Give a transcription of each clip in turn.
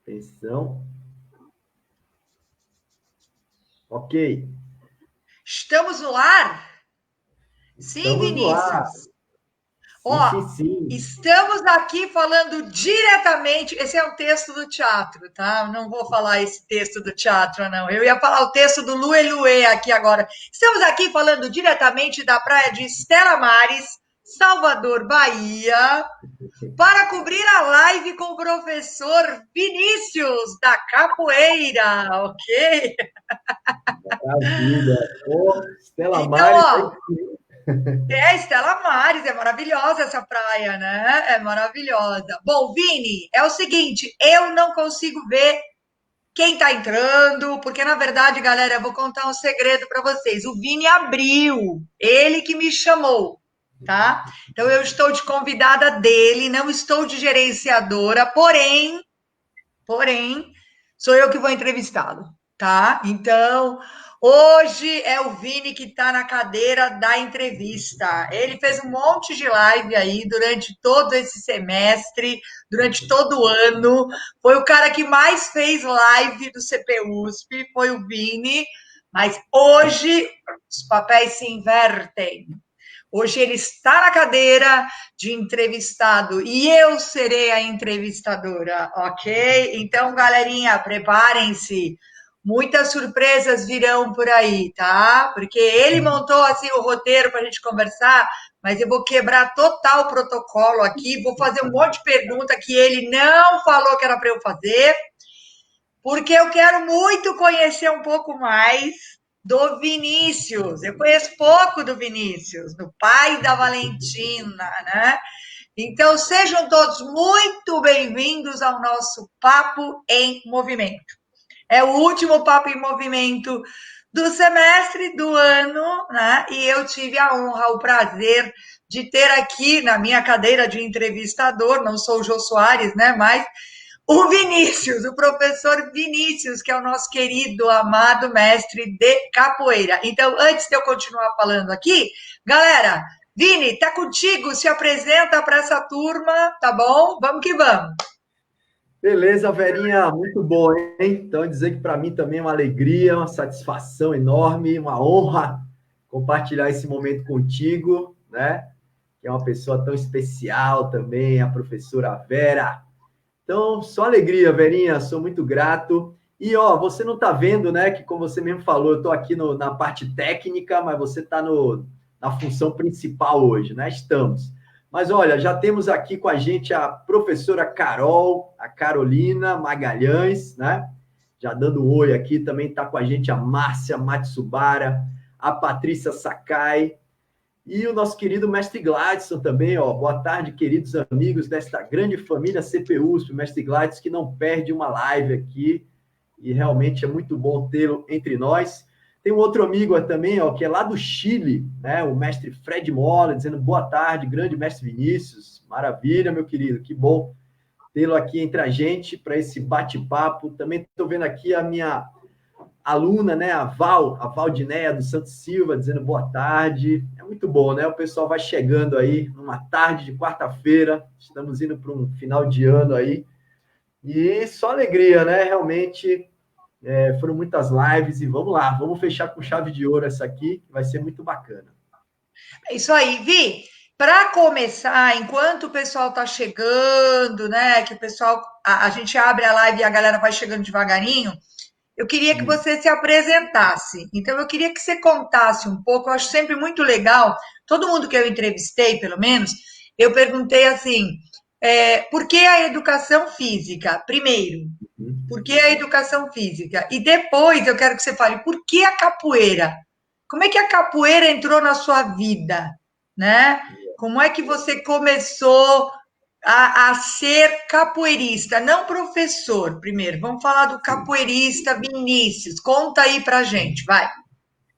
Atenção. Ok. Estamos no ar? Sim, Estamos no ar. Vinícius. Sim, Ó, sim, sim. estamos aqui falando diretamente. Esse é um texto do teatro, tá? Eu não vou falar esse texto do teatro, não. Eu ia falar o texto do Lue Lue aqui agora. Estamos aqui falando diretamente da praia de Estela Maris, Salvador, Bahia, para cobrir a live com o professor Vinícius da Capoeira, ok? Maravilha. Pô, Estela Então, Maris, aí ó, sim. Estela Maris, é maravilhosa essa praia, né? É maravilhosa. Bom, Vini, é o seguinte, eu não consigo ver quem tá entrando, porque na verdade, galera, eu vou contar um segredo para vocês. O Vini abriu, ele que me chamou, tá? Então eu estou de convidada dele, não estou de gerenciadora, porém, sou eu que vou entrevistá-lo, tá? Então, hoje é o Vini que está na cadeira da entrevista. Ele fez um monte de live aí durante todo esse semestre, durante todo o ano. Foi o cara que mais fez live do CPUSP, foi o Vini. Mas hoje os papéis se invertem. Hoje ele está na cadeira de entrevistado e eu serei a entrevistadora, ok? Então, galerinha, preparem-se. Muitas surpresas virão por aí, tá? Porque ele montou assim o roteiro para a gente conversar, mas eu vou quebrar total o protocolo aqui, vou fazer um monte de pergunta que ele não falou que era para eu fazer, porque eu quero muito conhecer um pouco mais do Vinícius. Eu conheço pouco do Vinícius, do pai da Valentina, né? Então, sejam todos muito bem-vindos ao nosso Papo em Movimento. É o último Papo em Movimento do semestre, do ano, né? E eu tive a honra, o prazer de ter aqui na minha cadeira de entrevistador, não sou o Jô Soares, né? Mas o Vinícius, o professor Vinícius, que é o nosso querido, amado mestre de capoeira. Então, antes de eu continuar falando aqui, galera, Vini, tá contigo, se apresenta para essa turma, tá bom? Vamos que vamos. Beleza, Verinha, muito bom, hein? Então, dizer que para mim também é uma alegria, uma satisfação enorme, uma honra compartilhar esse momento contigo, né? Que é uma pessoa tão especial também, a professora Vera. Então, só alegria, Verinha, sou muito grato. E, ó, você não está vendo, né, que como você mesmo falou, eu estou aqui na parte técnica, mas você está na função principal hoje, né? Estamos. Mas, olha, já temos aqui com a gente a professora Carol, a Carolina Magalhães, né? Já dando um oi aqui, também está com a gente a Márcia Matsubara, a Patrícia Sakai, e o nosso querido mestre Gladson também, ó. Boa tarde, queridos amigos desta grande família CPUSP, mestre Gladson, que não perde uma live aqui, e realmente é muito bom tê-lo entre nós. Tem um outro amigo também, ó, que é lá do Chile, né? O mestre Fred Mola, dizendo boa tarde, grande mestre Vinícius. Maravilha, meu querido, que bom tê-lo aqui entre a gente para esse bate-papo. Também estou vendo aqui a minha aluna, né, a Valdinéia do Santos Silva, dizendo boa tarde. É muito bom, né? O pessoal vai chegando aí numa tarde de quarta-feira, estamos indo para um final de ano aí, e só alegria, né? Realmente foram muitas lives e vamos lá, vamos fechar com chave de ouro essa aqui, que vai ser muito bacana. É isso aí, Vi. Para começar, enquanto o pessoal está chegando, né? Que o pessoal, a gente abre a live e a galera vai chegando devagarinho. Eu queria que Isso. você se apresentasse. Então, eu queria que você contasse um pouco. Eu acho sempre muito legal. Todo mundo que eu entrevistei, pelo menos, eu perguntei assim: por que a educação física? Primeiro, por que a educação física? E depois eu quero que você fale por que a capoeira? Como é que a capoeira entrou na sua vida, né? Como é que você começou a ser capoeirista, não professor? Primeiro, vamos falar do Sim. capoeirista Vinícius. Conta aí pra gente, vai.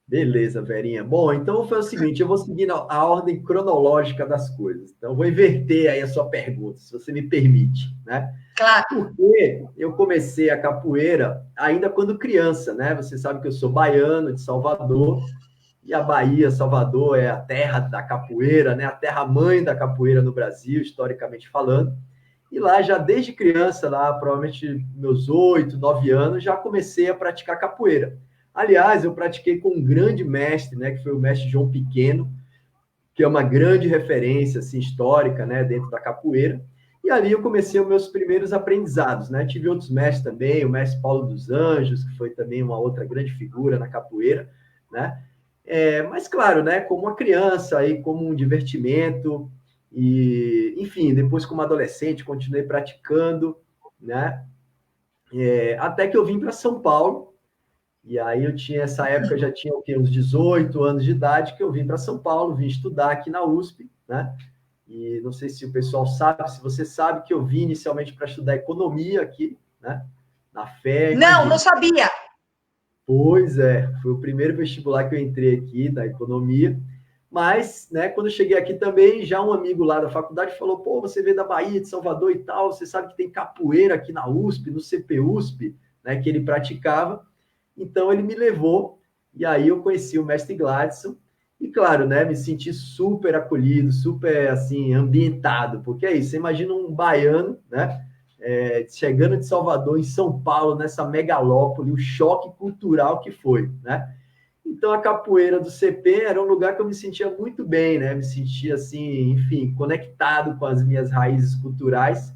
Beleza, Verinha. Bom, então foi o seguinte, eu vou seguir a ordem cronológica das coisas. Então, eu vou inverter aí a sua pergunta, se você me permite, né? Claro. Porque eu comecei a capoeira ainda quando criança, né? Você sabe que eu sou baiano, de Salvador, e a Bahia, Salvador, é a terra da capoeira, né? A terra-mãe da capoeira no Brasil, historicamente falando. E lá, já desde criança, lá, provavelmente meus 8, 9 anos, já comecei a praticar capoeira. Aliás, eu pratiquei com um grande mestre, né, que foi o mestre João Pequeno, que é uma grande referência assim, histórica, né, dentro da capoeira. E ali eu comecei os meus primeiros aprendizados, né? Tive outros mestres também, o mestre Paulo dos Anjos, que foi também uma outra grande figura na capoeira, né? Mas claro, né, como uma criança aí, como um divertimento e, enfim, depois como adolescente continuei praticando, né? Até que eu vim para São Paulo. E aí eu tinha, essa época, eu já tinha o quê? Uns 18 anos de idade, que eu vim para São Paulo, vim estudar aqui na USP, né? E não sei se o pessoal sabe, se você sabe que eu vim inicialmente para estudar economia aqui, né? Na Não, não FEC. sabia. Pois é, foi o primeiro vestibular que eu entrei aqui, da economia. Mas, né, quando eu cheguei aqui também, já um amigo lá da faculdade falou: pô, você veio da Bahia, de Salvador e tal, você sabe que tem capoeira aqui na USP, no CPUSP, né, que ele praticava. Então ele me levou, e aí eu conheci o mestre Gladson, e claro, né, me senti super acolhido, super assim, ambientado, porque é isso, você imagina um baiano, né, chegando de Salvador em São Paulo, nessa megalópole, o choque cultural que foi, né? Então a capoeira do CP era um lugar que eu me sentia muito bem, né? Me sentia assim, enfim, conectado com as minhas raízes culturais.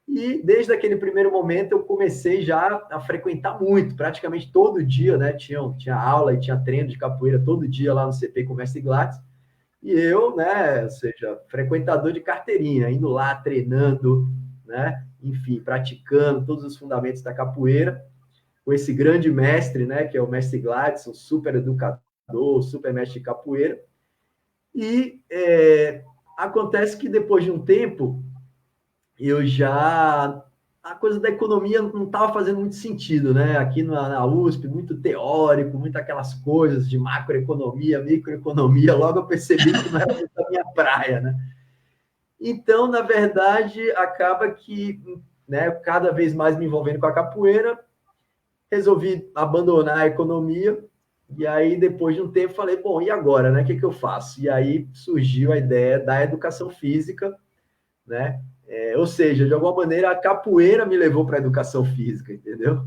E desde aquele primeiro momento eu comecei já a frequentar muito, praticamente todo dia, né? Tinha aula e tinha treino de capoeira todo dia lá no CP com o Mestre Gladys. E eu, né, ou seja, frequentador de carteirinha, indo lá, treinando, né? Enfim, praticando todos os fundamentos da capoeira, com esse grande mestre, né? Que é o Mestre Gladys, um super educador, super mestre de capoeira. E acontece que depois de um tempo eu já a coisa da economia não estava fazendo muito sentido, né? Aqui na USP, muito teórico, muito aquelas coisas de macroeconomia, microeconomia, logo eu percebi que não era muito a minha praia, né? Então, na verdade, acaba que, né, cada vez mais me envolvendo com a capoeira, resolvi abandonar a economia, e aí, depois de um tempo, falei, bom, e agora, né? O que eu faço? E aí surgiu a ideia da educação física, né? Ou seja, de alguma maneira, a capoeira me levou para a educação física, entendeu?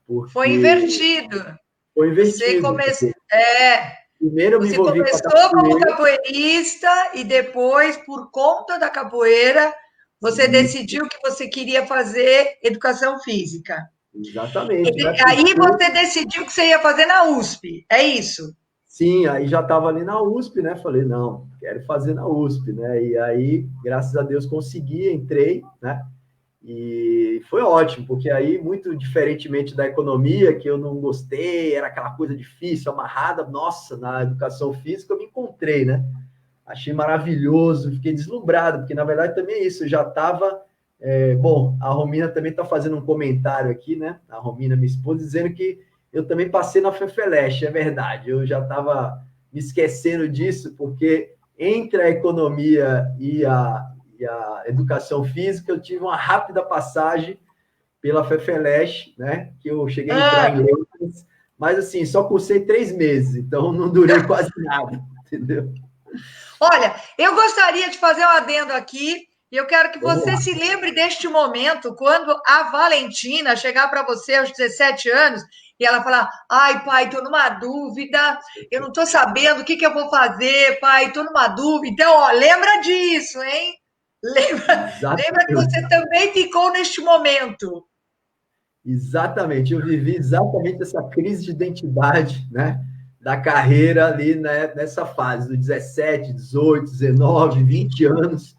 Foi Porque invertido. foi Você invertido. começou. É, Primeiro eu me você envolvi com a começou como capoeira, capoeirista e depois, por conta da capoeira, você e decidiu que você queria fazer educação física. exatamente, né? Aí Porque, você decidiu que você ia fazer na USP, é isso? sim, aí já estava ali na USP, né? Falei, não, quero fazer na USP, né? E aí, graças a Deus, consegui, entrei, né? E foi ótimo, porque aí, muito diferentemente da economia, que eu não gostei, era aquela coisa difícil, amarrada, nossa, na educação física eu me encontrei, né? Achei maravilhoso, fiquei deslumbrado, porque na verdade também é isso, eu já estava. Bom, a Romina também está fazendo um comentário aqui, né? A Romina, minha esposa, dizendo que eu também passei na FEFELESH, é verdade, eu já estava me esquecendo disso, porque entre a economia e a educação física, eu tive uma rápida passagem pela FEFELESH, né? Que eu cheguei a entrar em Ah, letras, mas assim, só cursei 3 meses, então não durei quase nada, entendeu? olha, eu gostaria de fazer um adendo aqui, e eu quero que Vamos você lá. se lembre deste momento, quando a Valentina chegar para você aos 17 anos e ela falar: ai, pai, estou numa dúvida, eu não estou sabendo o que, que eu vou fazer, pai, estou numa dúvida. Então, ó, lembra disso, hein? Lembra que Exatamente. você também ficou neste momento. Exatamente. Eu vivi exatamente essa crise de identidade, né? Da carreira ali, né, nessa fase, do 17, 18, 19, 20 anos.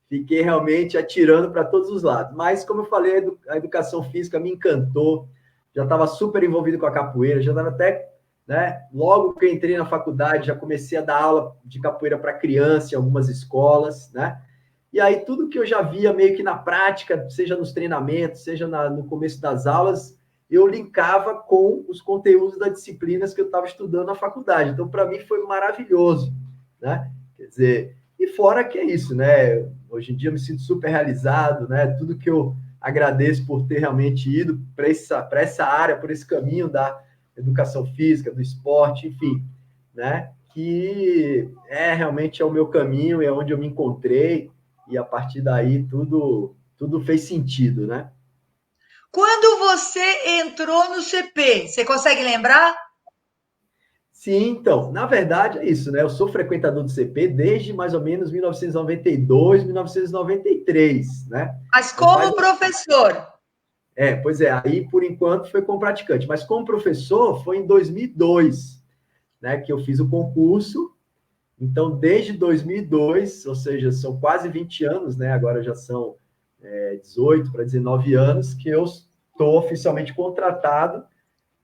Fiquei realmente atirando para todos os lados. Mas, como eu falei, a educação física me encantou. Já estava super envolvido com a capoeira, já estava até, né? Logo que eu entrei na faculdade, já comecei a dar aula de capoeira para criança em algumas escolas, né? E aí, tudo que eu já via meio que na prática, seja nos treinamentos, seja no começo das aulas, eu linkava com os conteúdos das disciplinas que eu estava estudando na faculdade. Então, para mim, foi maravilhoso, né? Quer dizer, e fora que é isso, né? Hoje em dia eu me sinto super realizado, né? Tudo que eu agradeço por ter realmente ido para essa área, por esse caminho da educação física, do esporte, enfim, né? Que realmente é o meu caminho, é onde eu me encontrei, e a partir daí tudo tudo fez sentido, né? Quando você entrou no CP, você consegue lembrar? Sim, então, na verdade é isso, né? Eu sou frequentador do CP desde mais ou menos 1992, 1993, né? Mas Então faz. como professor. Pois é, aí por enquanto foi como praticante, mas como professor foi em 2002, né, que eu fiz o concurso. Então, desde 2002, ou seja, são quase 20 anos, né? Agora já são 18 para 19 anos que eu estou oficialmente contratado,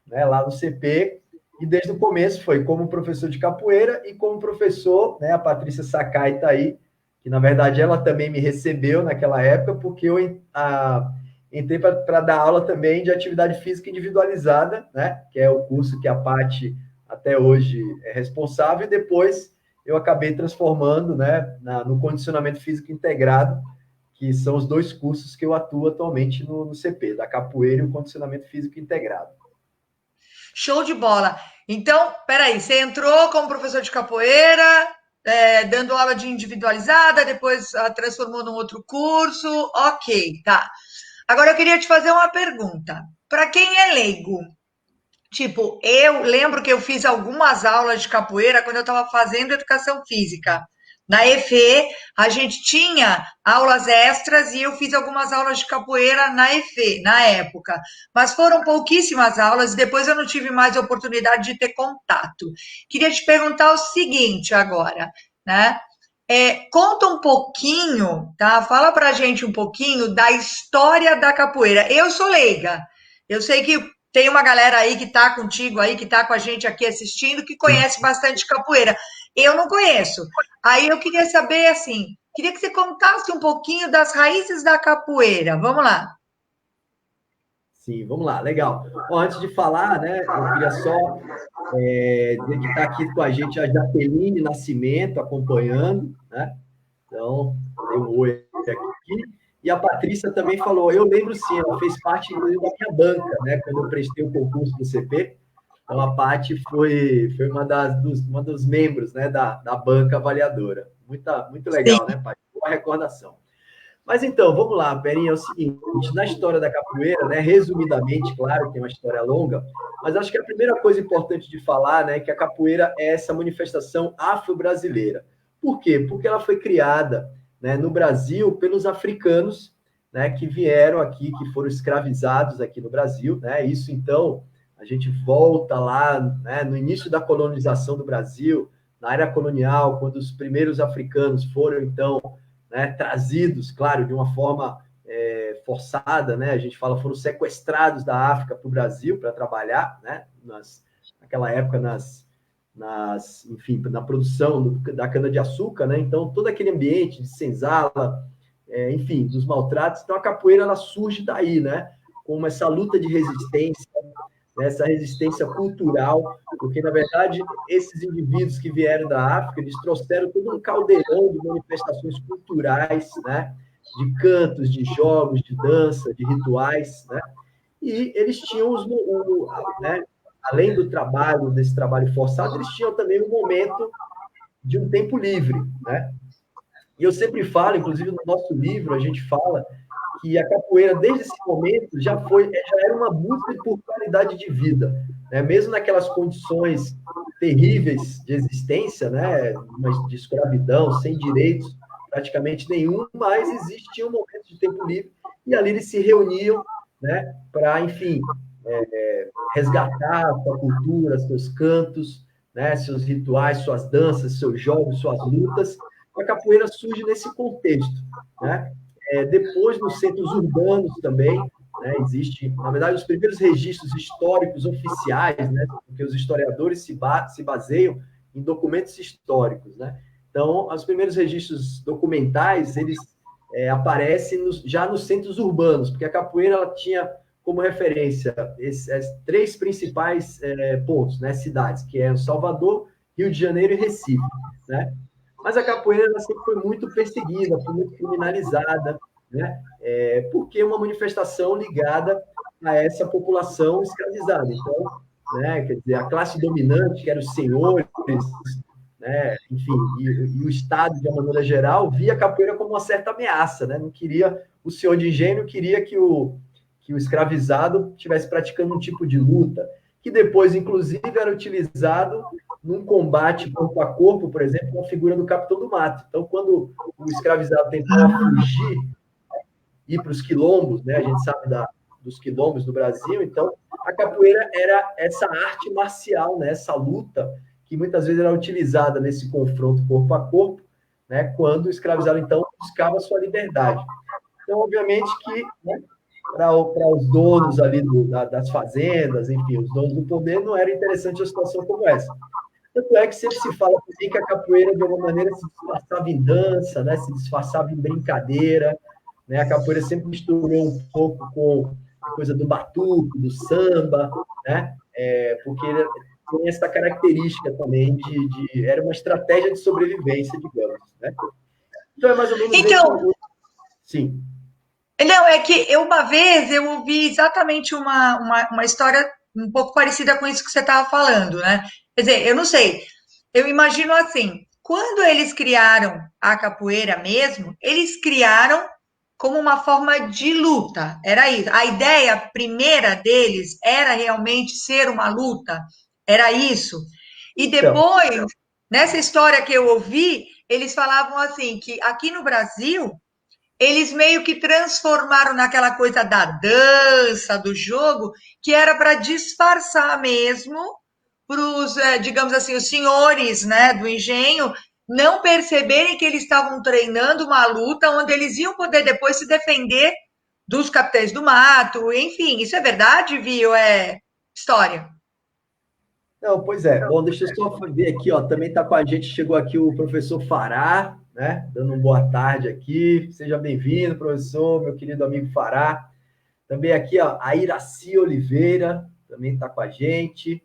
né, lá no CP, e desde o começo foi como professor de capoeira e como professor, né, a Patrícia Sakai está aí, que na verdade ela também me recebeu naquela época, porque eu entrei para dar aula também de atividade física individualizada, né, que é o curso que a Paty até hoje é responsável, e depois eu acabei transformando, né, no condicionamento físico integrado, que são os dois cursos que eu atuo atualmente no CP, da capoeira e o condicionamento físico integrado. Show de bola. Então, peraí, você entrou como professor de capoeira, dando aula de individualizada, depois transformou num outro curso. Ok, tá. Agora eu queria te fazer uma pergunta. Para quem é leigo, tipo, eu lembro que eu fiz algumas aulas de capoeira quando eu estava fazendo educação física. Na EFE, a gente tinha aulas extras e eu fiz algumas aulas de capoeira na EFE, na época. Mas foram pouquíssimas aulas e depois eu não tive mais oportunidade de ter contato. Queria te perguntar o seguinte agora, né? Conta um pouquinho, tá? Fala pra gente um pouquinho da história da capoeira. Eu sou leiga. Eu sei que tem uma galera aí que está contigo aí, que está com a gente aqui assistindo, que conhece bastante capoeira. Eu não conheço. Aí eu queria saber, assim, queria que você contasse um pouquinho das raízes da capoeira. Vamos lá. Sim, vamos lá, legal. Bom, antes de falar, né, eu queria só dizer que está aqui com a gente a Jaqueline Nascimento acompanhando, né? Então, dei um oi aqui. E a Patrícia também falou, eu lembro sim, ela fez parte inclusive, da minha banca, né? Quando eu prestei o concurso do CP. Então, a Paty foi uma dos membros, né, da banca avaliadora. Muito Sim. legal, né, Paty? Boa recordação. Mas então, vamos lá, Perinha, é o seguinte, na história da capoeira, né, resumidamente, claro, tem uma história longa, mas acho que a primeira coisa importante de falar, né, é que a capoeira é essa manifestação afro-brasileira. Por quê? Porque ela foi criada, né, no Brasil pelos africanos, né, que vieram aqui, que foram escravizados aqui no Brasil, né? Isso então, a gente volta lá, né, no início da colonização do Brasil, na era colonial, quando os primeiros africanos foram então, né, trazidos, claro, de uma forma forçada, né? A gente fala foram sequestrados da África para o Brasil para trabalhar, né? Naquela época enfim, na produção da cana de açúcar, né? Então todo aquele ambiente de senzala, enfim, dos maltratos. Então a capoeira ela surge daí, né? Com essa luta de resistência, né? Essa resistência cultural, porque na verdade esses indivíduos que vieram da África eles trouxeram todo um caldeirão de manifestações culturais, né? De cantos, de jogos, de dança, de rituais, né? E eles tinham né? Além do trabalho, desse trabalho forçado, eles tinham também um momento de um tempo livre, né? E eu sempre falo, inclusive no nosso livro, a gente fala que a capoeira, desde esse momento, já era uma busca por qualidade de vida, né? Mesmo naquelas condições terríveis de existência, né? De escravidão, sem direitos praticamente nenhum, mas existia um momento de tempo livre e ali eles se reuniam, né? Para, enfim, resgatar a sua cultura, seus cantos, né? Seus rituais, suas danças, seus jogos, suas lutas. A capoeira surge nesse contexto, né? Depois, nos centros urbanos também, né, existe, na verdade, os primeiros registros históricos oficiais, né, porque os historiadores se baseiam em documentos históricos, né? Então, os primeiros registros documentais, eles aparecem já nos centros urbanos, porque a capoeira ela tinha como referência esses três principais pontos, né, cidades, que é Salvador, Rio de Janeiro e Recife, né? Mas a capoeira ela sempre foi muito perseguida, foi muito criminalizada, né? Porque é uma manifestação ligada a essa população escravizada. Então, né, quer dizer, a classe dominante, que eram os senhores, né? Enfim, e o Estado, de uma maneira geral, via a capoeira como uma certa ameaça, né? Não queria, o senhor de engenho queria que o escravizado estivesse praticando um tipo de luta, que depois, inclusive, era utilizado num combate corpo a corpo, por exemplo, com a figura do Capitão do Mato. Então, quando o escravizado tentava fugir, ir para os quilombos, né? A gente sabe dos quilombos do Brasil, então a capoeira era essa arte marcial, né? Essa luta que muitas vezes era utilizada nesse confronto corpo a corpo, né? Quando o escravizado então buscava a sua liberdade. Então, obviamente que, né, para os donos ali das fazendas, enfim, os donos do poder, não era interessante uma situação como essa. Tanto é que sempre se fala também que a capoeira, de alguma maneira, se disfarçava em dança, né? Se disfarçava em brincadeira, né? A capoeira sempre misturou um pouco com a coisa do batuque, do samba, né? Porque tem essa característica também era uma estratégia de sobrevivência, digamos, né? Então é mais ou menos esse Então, sim. não, é que uma vez eu ouvi exatamente uma história um pouco parecida com isso que você estava falando, né? Quer dizer, eu não sei, eu imagino assim, quando eles criaram a capoeira mesmo, eles criaram como uma forma de luta, era isso. A ideia primeira deles era realmente ser uma luta, era isso. E Então, depois, nessa história que eu ouvi, eles falavam assim, que aqui no Brasil eles meio que transformaram naquela coisa da dança, do jogo, que era para disfarçar mesmo para os, digamos assim, os senhores, né, do engenho não perceberem que eles estavam treinando uma luta onde eles iam poder depois se defender dos capitães do mato, enfim, isso é verdade, viu? É história. não, pois é. Bom, deixa eu só ver aqui, ó. Também está com a gente, chegou aqui o professor Fará, né? Dando uma boa tarde aqui. Seja bem-vindo, professor, meu querido amigo Fará. Também aqui, ó, a Iraci Oliveira, também está com a gente.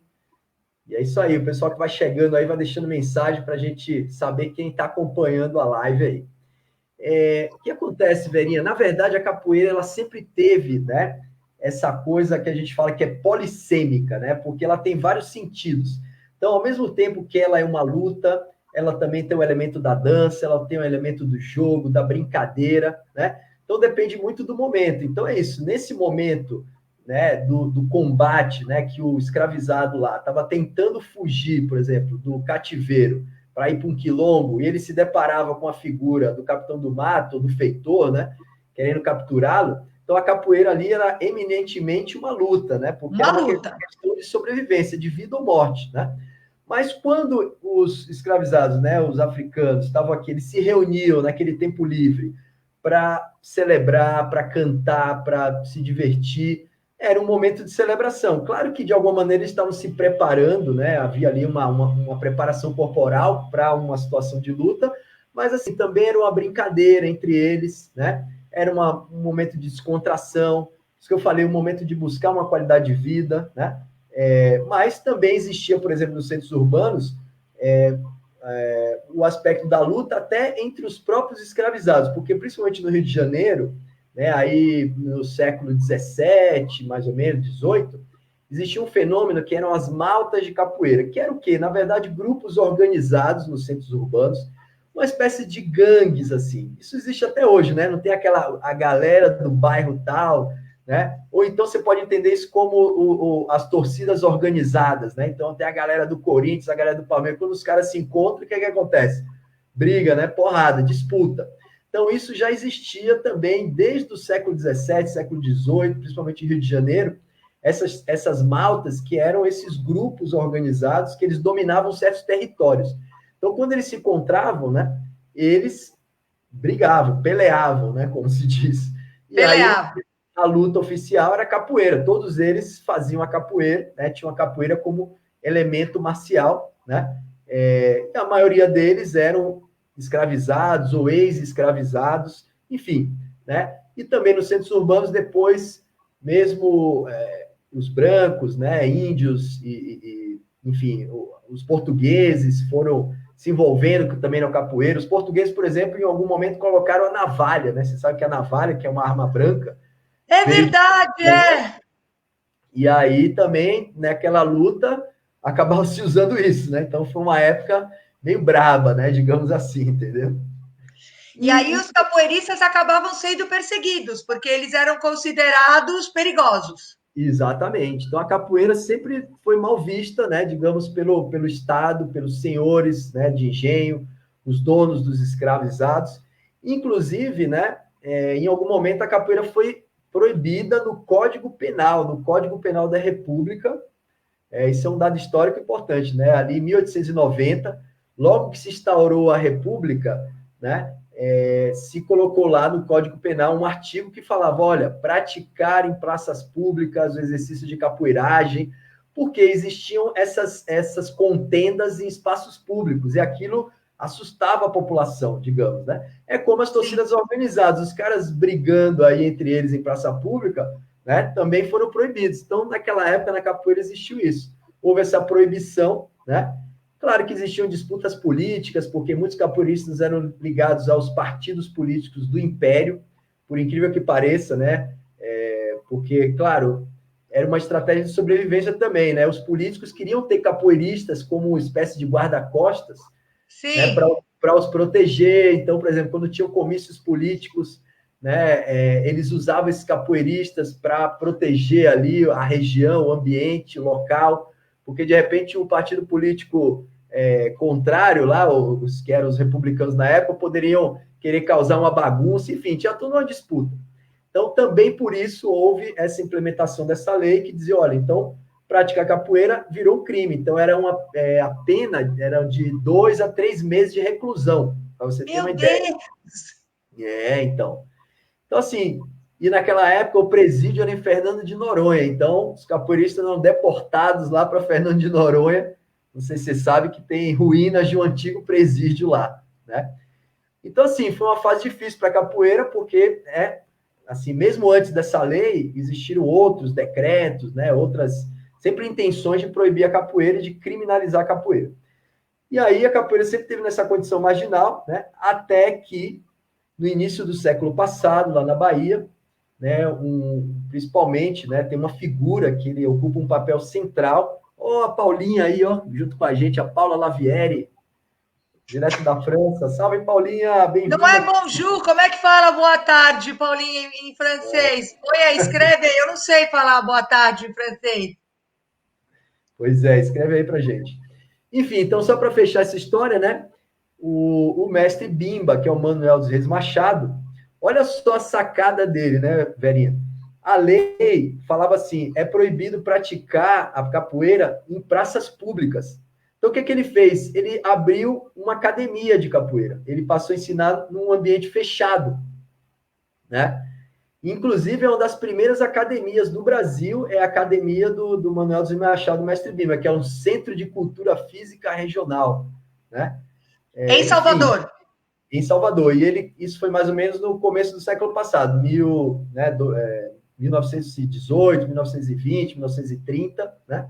E é isso aí, o pessoal que vai chegando aí vai deixando mensagem para a gente saber quem está acompanhando a live aí. O que acontece, Verinha? Na verdade, a capoeira ela sempre teve, né, essa coisa que a gente fala que é polissêmica, né? Porque ela tem vários sentidos. Então, ao mesmo tempo que ela é uma luta, ela também tem o elemento da dança, ela tem o elemento do jogo, da brincadeira, né? Então depende muito do momento. Então é isso. Nesse momento, né, do combate, né, que o escravizado lá estava tentando fugir, por exemplo, do cativeiro para ir para um quilombo, e ele se deparava com a figura do Capitão do Mato, do feitor, né, querendo capturá-lo. Então a capoeira ali era eminentemente uma luta, né, porque Uma era uma luta. questão de sobrevivência, de vida ou morte, né? Mas quando os escravizados, né, os africanos, estavam aqui, eles se reuniam naquele tempo livre para celebrar, para cantar, para se divertir, era um momento de celebração. Claro que, de alguma maneira, eles estavam se preparando, né? Havia ali uma preparação corporal para uma situação de luta, mas, assim, também era uma brincadeira entre eles, né? Era um momento de descontração, isso que eu falei, um momento de buscar uma qualidade de vida, né? Mas também existia, por exemplo, nos centros urbanos, o aspecto da luta até entre os próprios escravizados, porque principalmente no Rio de Janeiro, né, aí no século XVII, mais ou menos, XVIII, existia um fenômeno que eram as maltas de capoeira, que era o quê? Na verdade, grupos organizados nos centros urbanos, uma espécie de gangues, assim. Isso existe até hoje, né? Não tem a galera do bairro tal, né? Ou então você pode entender isso como as torcidas organizadas, né? Então tem a galera do Corinthians, a galera do Palmeiras, quando os caras se encontram, o que acontece? Briga, né? Porrada, disputa. Então isso já existia também desde o século XVII, século XVIII, principalmente em Rio de Janeiro, essas maltas que eram esses grupos organizados que eles dominavam certos territórios. Então quando eles se encontravam, né? Eles brigavam, peleavam, né? Como se diz. E aí Pelear. a luta oficial era capoeira. Todos eles faziam a capoeira, né? Tinham a capoeira como elemento marcial, né? E a maioria deles eram escravizados ou ex-escravizados, enfim, né? E também nos centros urbanos depois, mesmo os brancos, né? Índios enfim, os portugueses foram se envolvendo também no capoeira. Os portugueses, por exemplo, em algum momento colocaram a navalha, né? Você sabe que a navalha, que é uma arma branca, É veio de... verdade, é. E aí também, naquela luta, acabaram se usando isso, né? Então foi uma época meio braba, né? Digamos assim, entendeu? E aí os capoeiristas acabavam sendo perseguidos, porque eles eram considerados perigosos. Exatamente. Então, a capoeira sempre foi mal vista, né, digamos, pelo Estado, pelos senhores, né, de engenho, os donos dos escravizados. Inclusive, né, em algum momento a capoeira foi proibida no Código Penal, no Código Penal da República. Isso é um dado histórico importante, né? Ali em 1890, logo que se instaurou a República, né, se colocou lá no Código Penal um artigo que falava, olha, praticar em praças públicas o exercício de capoeiragem, porque existiam essas contendas em espaços públicos, e aquilo assustava a população, digamos, né? É como as Sim. torcidas organizadas, os caras brigando aí entre eles em praça pública, né, também foram proibidos. Então, naquela época, na capoeira existiu isso. Houve essa proibição, né? Claro que existiam disputas políticas, porque muitos capoeiristas eram ligados aos partidos políticos do Império, por incrível que pareça, né? Porque, claro, era uma estratégia de sobrevivência também, né? Os políticos queriam ter capoeiristas como uma espécie de guarda-costas, né? Sim. Para os proteger. Então, por exemplo, quando tinham comícios políticos, né? Eles usavam esses capoeiristas para proteger ali a região, o ambiente, o local, porque de repente o partido político contrário lá, os que eram os republicanos na época, poderiam querer causar uma bagunça, enfim, tinha toda uma disputa. Então, também por isso houve essa implementação dessa lei que dizia, olha, então praticar capoeira virou crime. Então, a pena era de 2 a 3 meses de reclusão, para você ter uma Meu ideia. Deus! Então. Então, assim, e naquela época o presídio era em Fernando de Noronha. Então, os capoeiristas eram deportados lá para Fernando de Noronha. Não sei se você sabe que tem ruínas de um antigo presídio lá, né? Então, assim, foi uma fase difícil para a capoeira, porque, assim, mesmo antes dessa lei, existiram outros decretos, né? Outras, sempre intenções de proibir a capoeira e de criminalizar a capoeira. E aí a capoeira sempre teve nessa condição marginal, né? Até que no início do século passado, lá na Bahia, né, principalmente, né, tem uma figura que ele ocupa um papel central. Ó, a Paulinha aí, ó, junto com a gente, a Paula Lavieri, direto da França. Salve, Paulinha, Não é bem-vinda. bonjour? Como é que fala boa tarde, Paulinha, em francês? Oi, escreve aí. Eu não sei falar boa tarde em francês. Pois é, escreve aí pra gente. Enfim, então, só para fechar essa história, né, o mestre Bimba, que é o Manuel dos Reis Machado, olha só a sacada dele, né, Verinha? A lei falava assim: é proibido praticar a capoeira em praças públicas. Então, o que ele fez? Ele abriu uma academia de capoeira. Ele passou a ensinar num ambiente fechado, né? Inclusive, é uma das primeiras academias do Brasil, é a academia do Manuel dos Machado Mestre Bimba, que é um centro de cultura física regional, né? Em Enfim, Salvador. em Salvador. E isso foi mais ou menos no começo do século passado, 1918, 1920, 1930, né?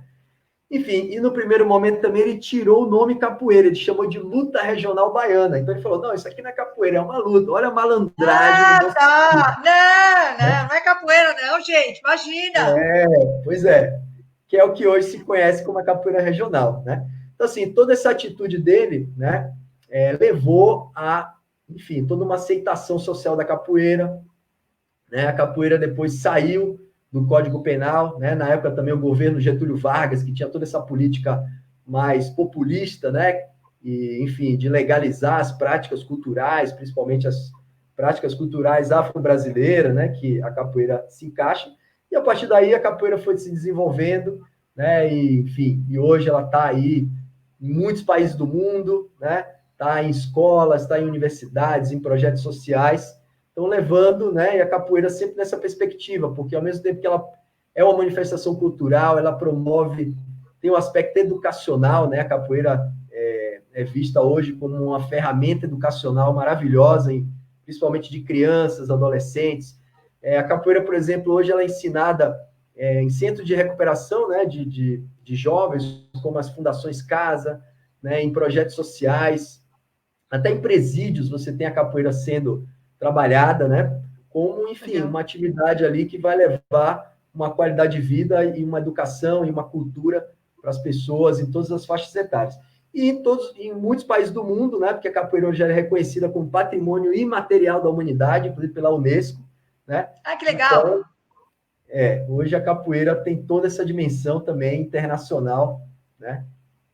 Enfim, e no primeiro momento também ele tirou o nome capoeira, ele chamou de luta regional baiana. Então ele falou: não, isso aqui não é capoeira, é uma luta. Olha a malandragem do Ah, moço. tá. Não é capoeira, não, gente. Imagina. Pois é, que é o que hoje se conhece como a capoeira regional, né? Então, assim, toda essa atitude dele, né, levou a, enfim, toda uma aceitação social da capoeira, né? A capoeira depois saiu do Código Penal, né? Na época também o governo Getúlio Vargas, que tinha toda essa política mais populista, né? E, enfim, de legalizar as práticas culturais, principalmente as práticas culturais afro-brasileiras, né? Que a capoeira se encaixa. E a partir daí a capoeira foi se desenvolvendo, né? E, enfim, e hoje ela está aí em muitos países do mundo, né? Está em escolas, está em universidades, em projetos sociais. Então, levando, né, e a capoeira sempre nessa perspectiva, porque ao mesmo tempo que ela é uma manifestação cultural, ela promove, tem um aspecto educacional, né? A capoeira é vista hoje como uma ferramenta educacional maravilhosa, principalmente de crianças, adolescentes. A capoeira, por exemplo, hoje ela é ensinada em centros de recuperação, né, de jovens, como as fundações Casa, né, em projetos sociais, até em presídios você tem a capoeira sendo trabalhada, né? Como, enfim, Legal. uma atividade ali que vai levar uma qualidade de vida e uma educação e uma cultura para as pessoas em todas as faixas etárias. e em muitos países do mundo, né? Porque a capoeira hoje é reconhecida como patrimônio imaterial da humanidade, inclusive pela Unesco, né? Ah, que legal! Então, hoje a capoeira tem toda essa dimensão também internacional, né?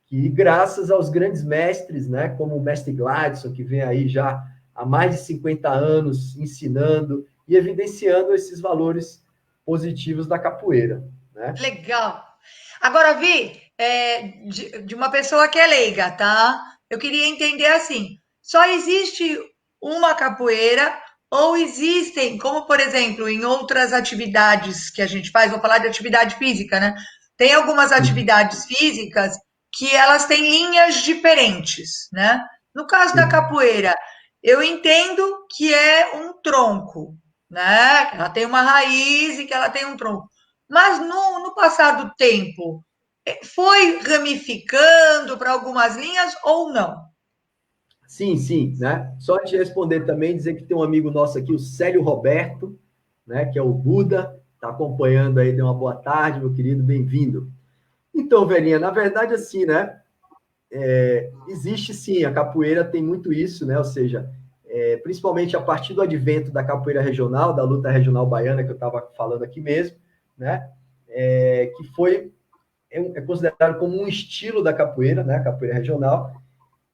Que graças aos grandes mestres, né? Como o mestre Gladson, que vem aí já há mais de 50 anos ensinando e evidenciando esses valores positivos da capoeira, né? Legal. Agora, Vi, de uma pessoa que é leiga, tá? Eu queria entender assim: só existe uma capoeira ou existem, como por exemplo, em outras atividades que a gente faz, vou falar de atividade física, né? Tem algumas atividades físicas que elas têm linhas diferentes, né? No caso da Sim. capoeira, eu entendo que é um tronco, né? Ela tem uma raiz e que ela tem um tronco. Mas no passar do tempo, foi ramificando para algumas linhas ou não? Sim, sim, né? Só te responder também, dizer que tem um amigo nosso aqui, o Célio Roberto, né? Que é o Buda, está acompanhando aí, dê uma boa tarde, meu querido, bem-vindo. Então, velhinha, na verdade, assim, né? Existe sim, a capoeira tem muito isso, né? Ou seja, principalmente a partir do advento da capoeira regional, da luta regional baiana, que eu estava falando aqui mesmo, né? Que é considerado como um estilo da capoeira, né? A capoeira regional,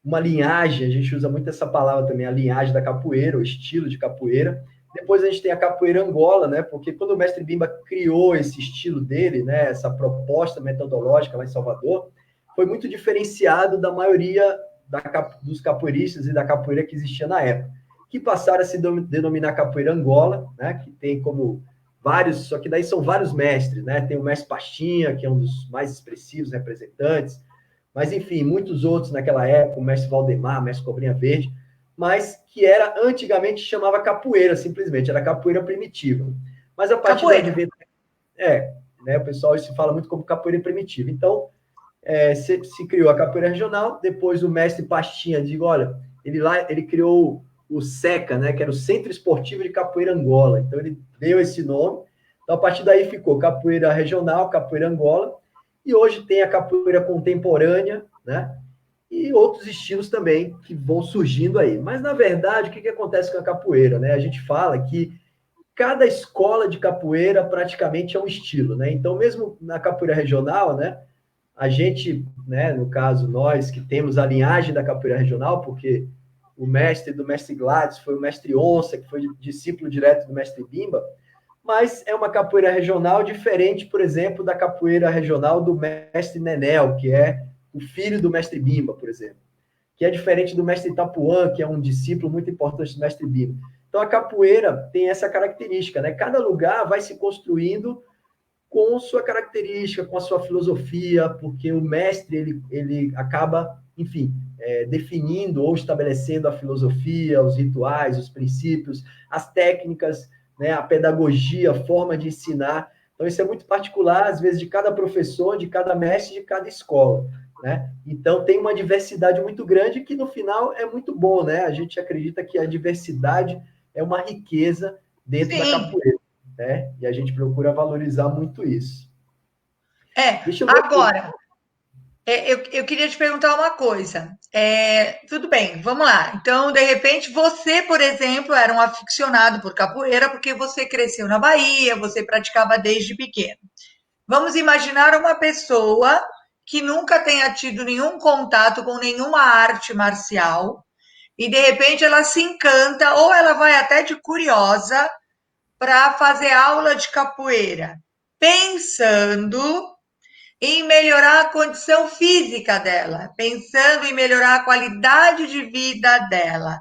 uma linhagem, a gente usa muito essa palavra também, a linhagem da capoeira, o estilo de capoeira. Depois a gente tem a capoeira Angola, né? Porque quando o mestre Bimba criou esse estilo dele, né? Essa proposta metodológica lá em Salvador, foi muito diferenciado da maioria dos capoeiristas e da capoeira que existia na época, que passaram a se denominar capoeira Angola, né? Que tem como vários, só que daí são vários mestres, né? Tem o mestre Pastinha, que é um dos mais expressivos representantes, mas enfim, muitos outros naquela época, o mestre Valdemar, o mestre Cobrinha Verde, mas que era antigamente chamava capoeira, simplesmente, era capoeira primitiva. Mas a partir do Capoeira. advento, né, o pessoal se fala muito como capoeira primitiva. Então, se criou a capoeira regional, depois o mestre Pastinha, digo, olha, ele criou o SECA, né, que era o Centro Esportivo de Capoeira Angola. Então, ele deu esse nome. Então, a partir daí ficou capoeira regional, capoeira Angola, e hoje tem a capoeira contemporânea, né? E outros estilos também que vão surgindo aí. Mas, na verdade, o que acontece com a capoeira, né? A gente fala que cada escola de capoeira praticamente é um estilo, né? Então, mesmo na capoeira regional, né? A gente, né, no caso, nós que temos a linhagem da capoeira regional, porque o mestre do mestre Gladys foi o mestre Onça, que foi discípulo direto do mestre Bimba, mas é uma capoeira regional diferente, por exemplo, da capoeira regional do mestre Nenel, que é o filho do mestre Bimba, por exemplo, que é diferente do mestre Itapuã, que é um discípulo muito importante do mestre Bimba. Então, a capoeira tem essa característica, né? Cada lugar vai se construindo com sua característica, com a sua filosofia, porque o mestre ele acaba, enfim, definindo ou estabelecendo a filosofia, os rituais, os princípios, as técnicas, né, a pedagogia, a forma de ensinar. Então, isso é muito particular, às vezes, de cada professor, de cada mestre, de cada escola. Né? Então, tem uma diversidade muito grande que, no final, é muito bom. Né? A gente acredita que a diversidade é uma riqueza dentro da Sim. capoeira. Né? E a gente procura valorizar muito isso. Deixa eu ver aqui. Agora, eu queria te perguntar uma coisa. Tudo bem, vamos lá. Então, de repente, você, por exemplo, era um aficionado por capoeira porque você cresceu na Bahia, você praticava desde pequeno. Vamos imaginar uma pessoa que nunca tenha tido nenhum contato com nenhuma arte marcial e de repente ela se encanta ou ela vai até de curiosa para fazer aula de capoeira, pensando em melhorar a condição física dela, pensando em melhorar a qualidade de vida dela.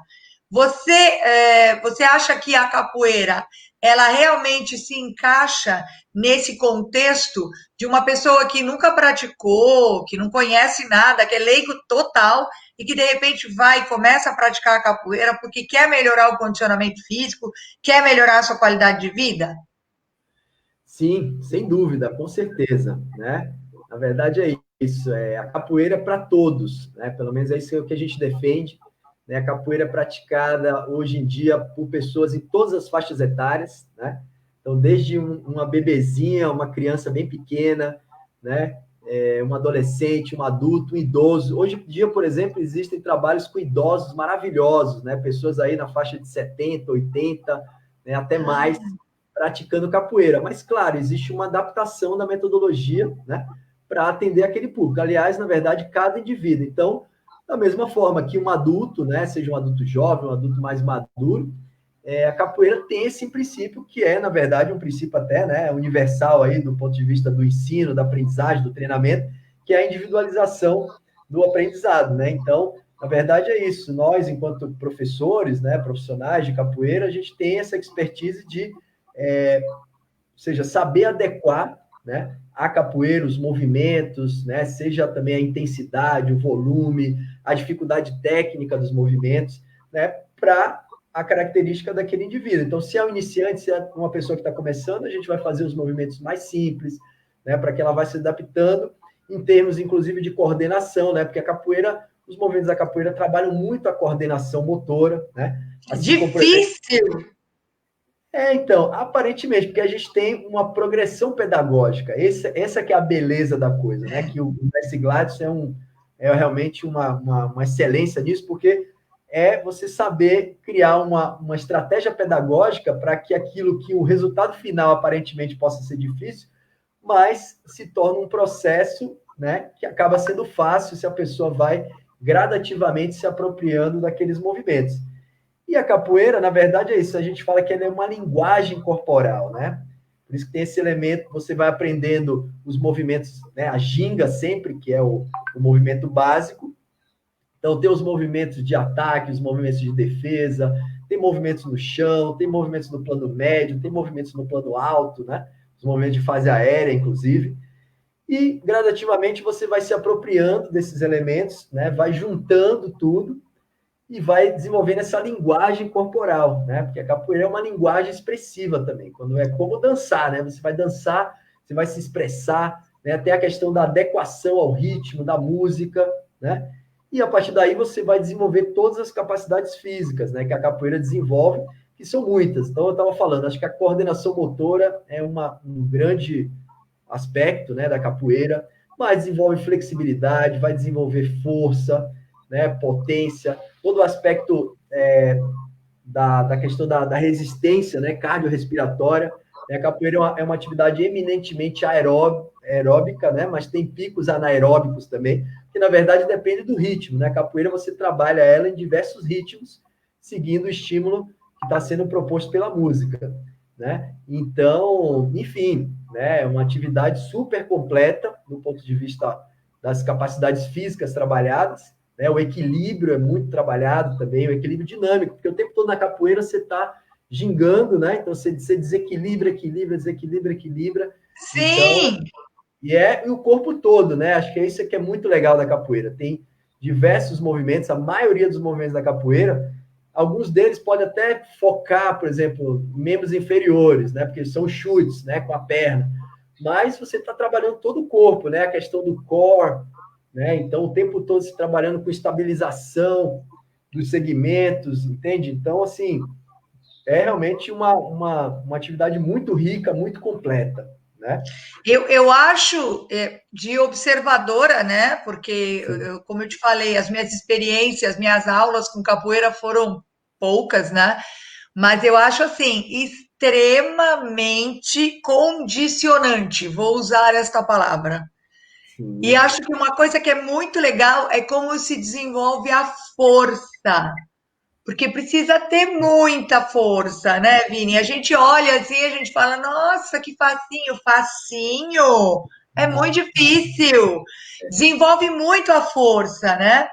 Você acha que a capoeira ela realmente se encaixa nesse contexto de uma pessoa que nunca praticou, que não conhece nada, que é leigo total e que de repente vai e começa a praticar a capoeira porque quer melhorar o condicionamento físico, quer melhorar a sua qualidade de vida? Sim, sem dúvida, com certeza. Né? Na verdade, é isso. A capoeira para todos. Né? Pelo menos é isso que a gente defende. Né? A capoeira é praticada hoje em dia por pessoas em todas as faixas etárias. Né? Então, desde uma bebezinha, uma criança bem pequena, né? um adolescente, um adulto, um idoso. Hoje em dia, por exemplo, existem trabalhos com idosos maravilhosos, né? Pessoas aí na faixa de 70, 80, né? Até mais, praticando capoeira. Mas, claro, existe uma adaptação da metodologia, né? Para atender aquele público. Aliás, na verdade, cada indivíduo. Então, da mesma forma que um adulto, né? Seja um adulto jovem, um adulto mais maduro, a capoeira tem esse princípio que é, na verdade, um princípio até, né, universal aí do ponto de vista do ensino, da aprendizagem, do treinamento, que é a individualização do aprendizado, né? Então, na verdade é isso. Nós, enquanto professores, né, profissionais de capoeira, a gente tem essa expertise de, ou seja, saber adequar, né, a capoeira, os movimentos, né, seja também a intensidade, o volume, a dificuldade técnica dos movimentos, né, para a característica daquele indivíduo. Então, se é um iniciante, se é uma pessoa que está começando, a gente vai fazer os movimentos mais simples, né, para que ela vá se adaptando, em termos, inclusive, de coordenação, né, porque a capoeira, os movimentos da capoeira trabalham muito a coordenação motora, né? Assim, difícil! Então, aparentemente, porque a gente tem uma progressão pedagógica, essa que é a beleza da coisa, né, que o Mestre Gladson é realmente uma excelência nisso, porque você saber criar uma estratégia pedagógica para que aquilo que o resultado final aparentemente possa ser difícil, mas se torna um processo, né, que acaba sendo fácil se a pessoa vai gradativamente se apropriando daqueles movimentos. E a capoeira, na verdade, é isso. A gente fala que ela é uma linguagem corporal, né? Por isso que tem esse elemento, você vai aprendendo os movimentos, né? A ginga sempre, que é o movimento básico. Então, tem os movimentos de ataque, os movimentos de defesa, tem movimentos no chão, tem movimentos no plano médio, tem movimentos no plano alto, né? Os movimentos de fase aérea, inclusive. E, gradativamente, você vai se apropriando desses elementos, né? Vai juntando tudo e vai desenvolvendo essa linguagem corporal, né? Porque a capoeira é uma linguagem expressiva também, quando é como dançar, né? Você vai dançar, você vai se expressar, né? Tem a questão da adequação ao ritmo, da música, né? E a partir daí você vai desenvolver todas as capacidades físicas, né? Que a capoeira desenvolve, que são muitas. Então, eu estava falando, acho que a coordenação motora é um grande aspecto, né, da capoeira, mas desenvolve flexibilidade, vai desenvolver força, né, potência, todo o aspecto da questão da resistência, né, cardiorrespiratória. A capoeira é uma atividade eminentemente aeróbica, né, mas tem picos anaeróbicos também, que na verdade depende do ritmo. Né? A capoeira você trabalha ela em diversos ritmos, seguindo o estímulo que está sendo proposto pela música. Né? Então, enfim, né, é uma atividade super completa do ponto de vista das capacidades físicas trabalhadas, né? O equilíbrio é muito trabalhado também, o equilíbrio dinâmico, porque o tempo todo na capoeira você está gingando, né? Então você desequilibra, equilibra. Sim! Então, e o corpo todo, né? Acho que é isso que é muito legal da capoeira. Tem diversos movimentos, a maioria dos movimentos da capoeira, alguns deles podem até focar, por exemplo, membros inferiores, né? Porque são chutes, né? Com a perna. Mas você está trabalhando todo o corpo, né? A questão do core, né? Então, o tempo todo se trabalhando com estabilização dos segmentos, entende? Então, assim, é realmente uma atividade muito rica, muito completa, né? Eu acho, de observadora, né? Porque, como eu te falei, as minhas experiências, minhas aulas com capoeira foram poucas, né? Mas eu acho, assim, extremamente condicionante, vou usar esta palavra. Sim. E acho que uma coisa que é muito legal é como se desenvolve a força. Porque precisa ter muita força, né, Vini? A gente olha assim, a gente fala, nossa, que facinho, facinho. É muito difícil. Desenvolve muito a força, né?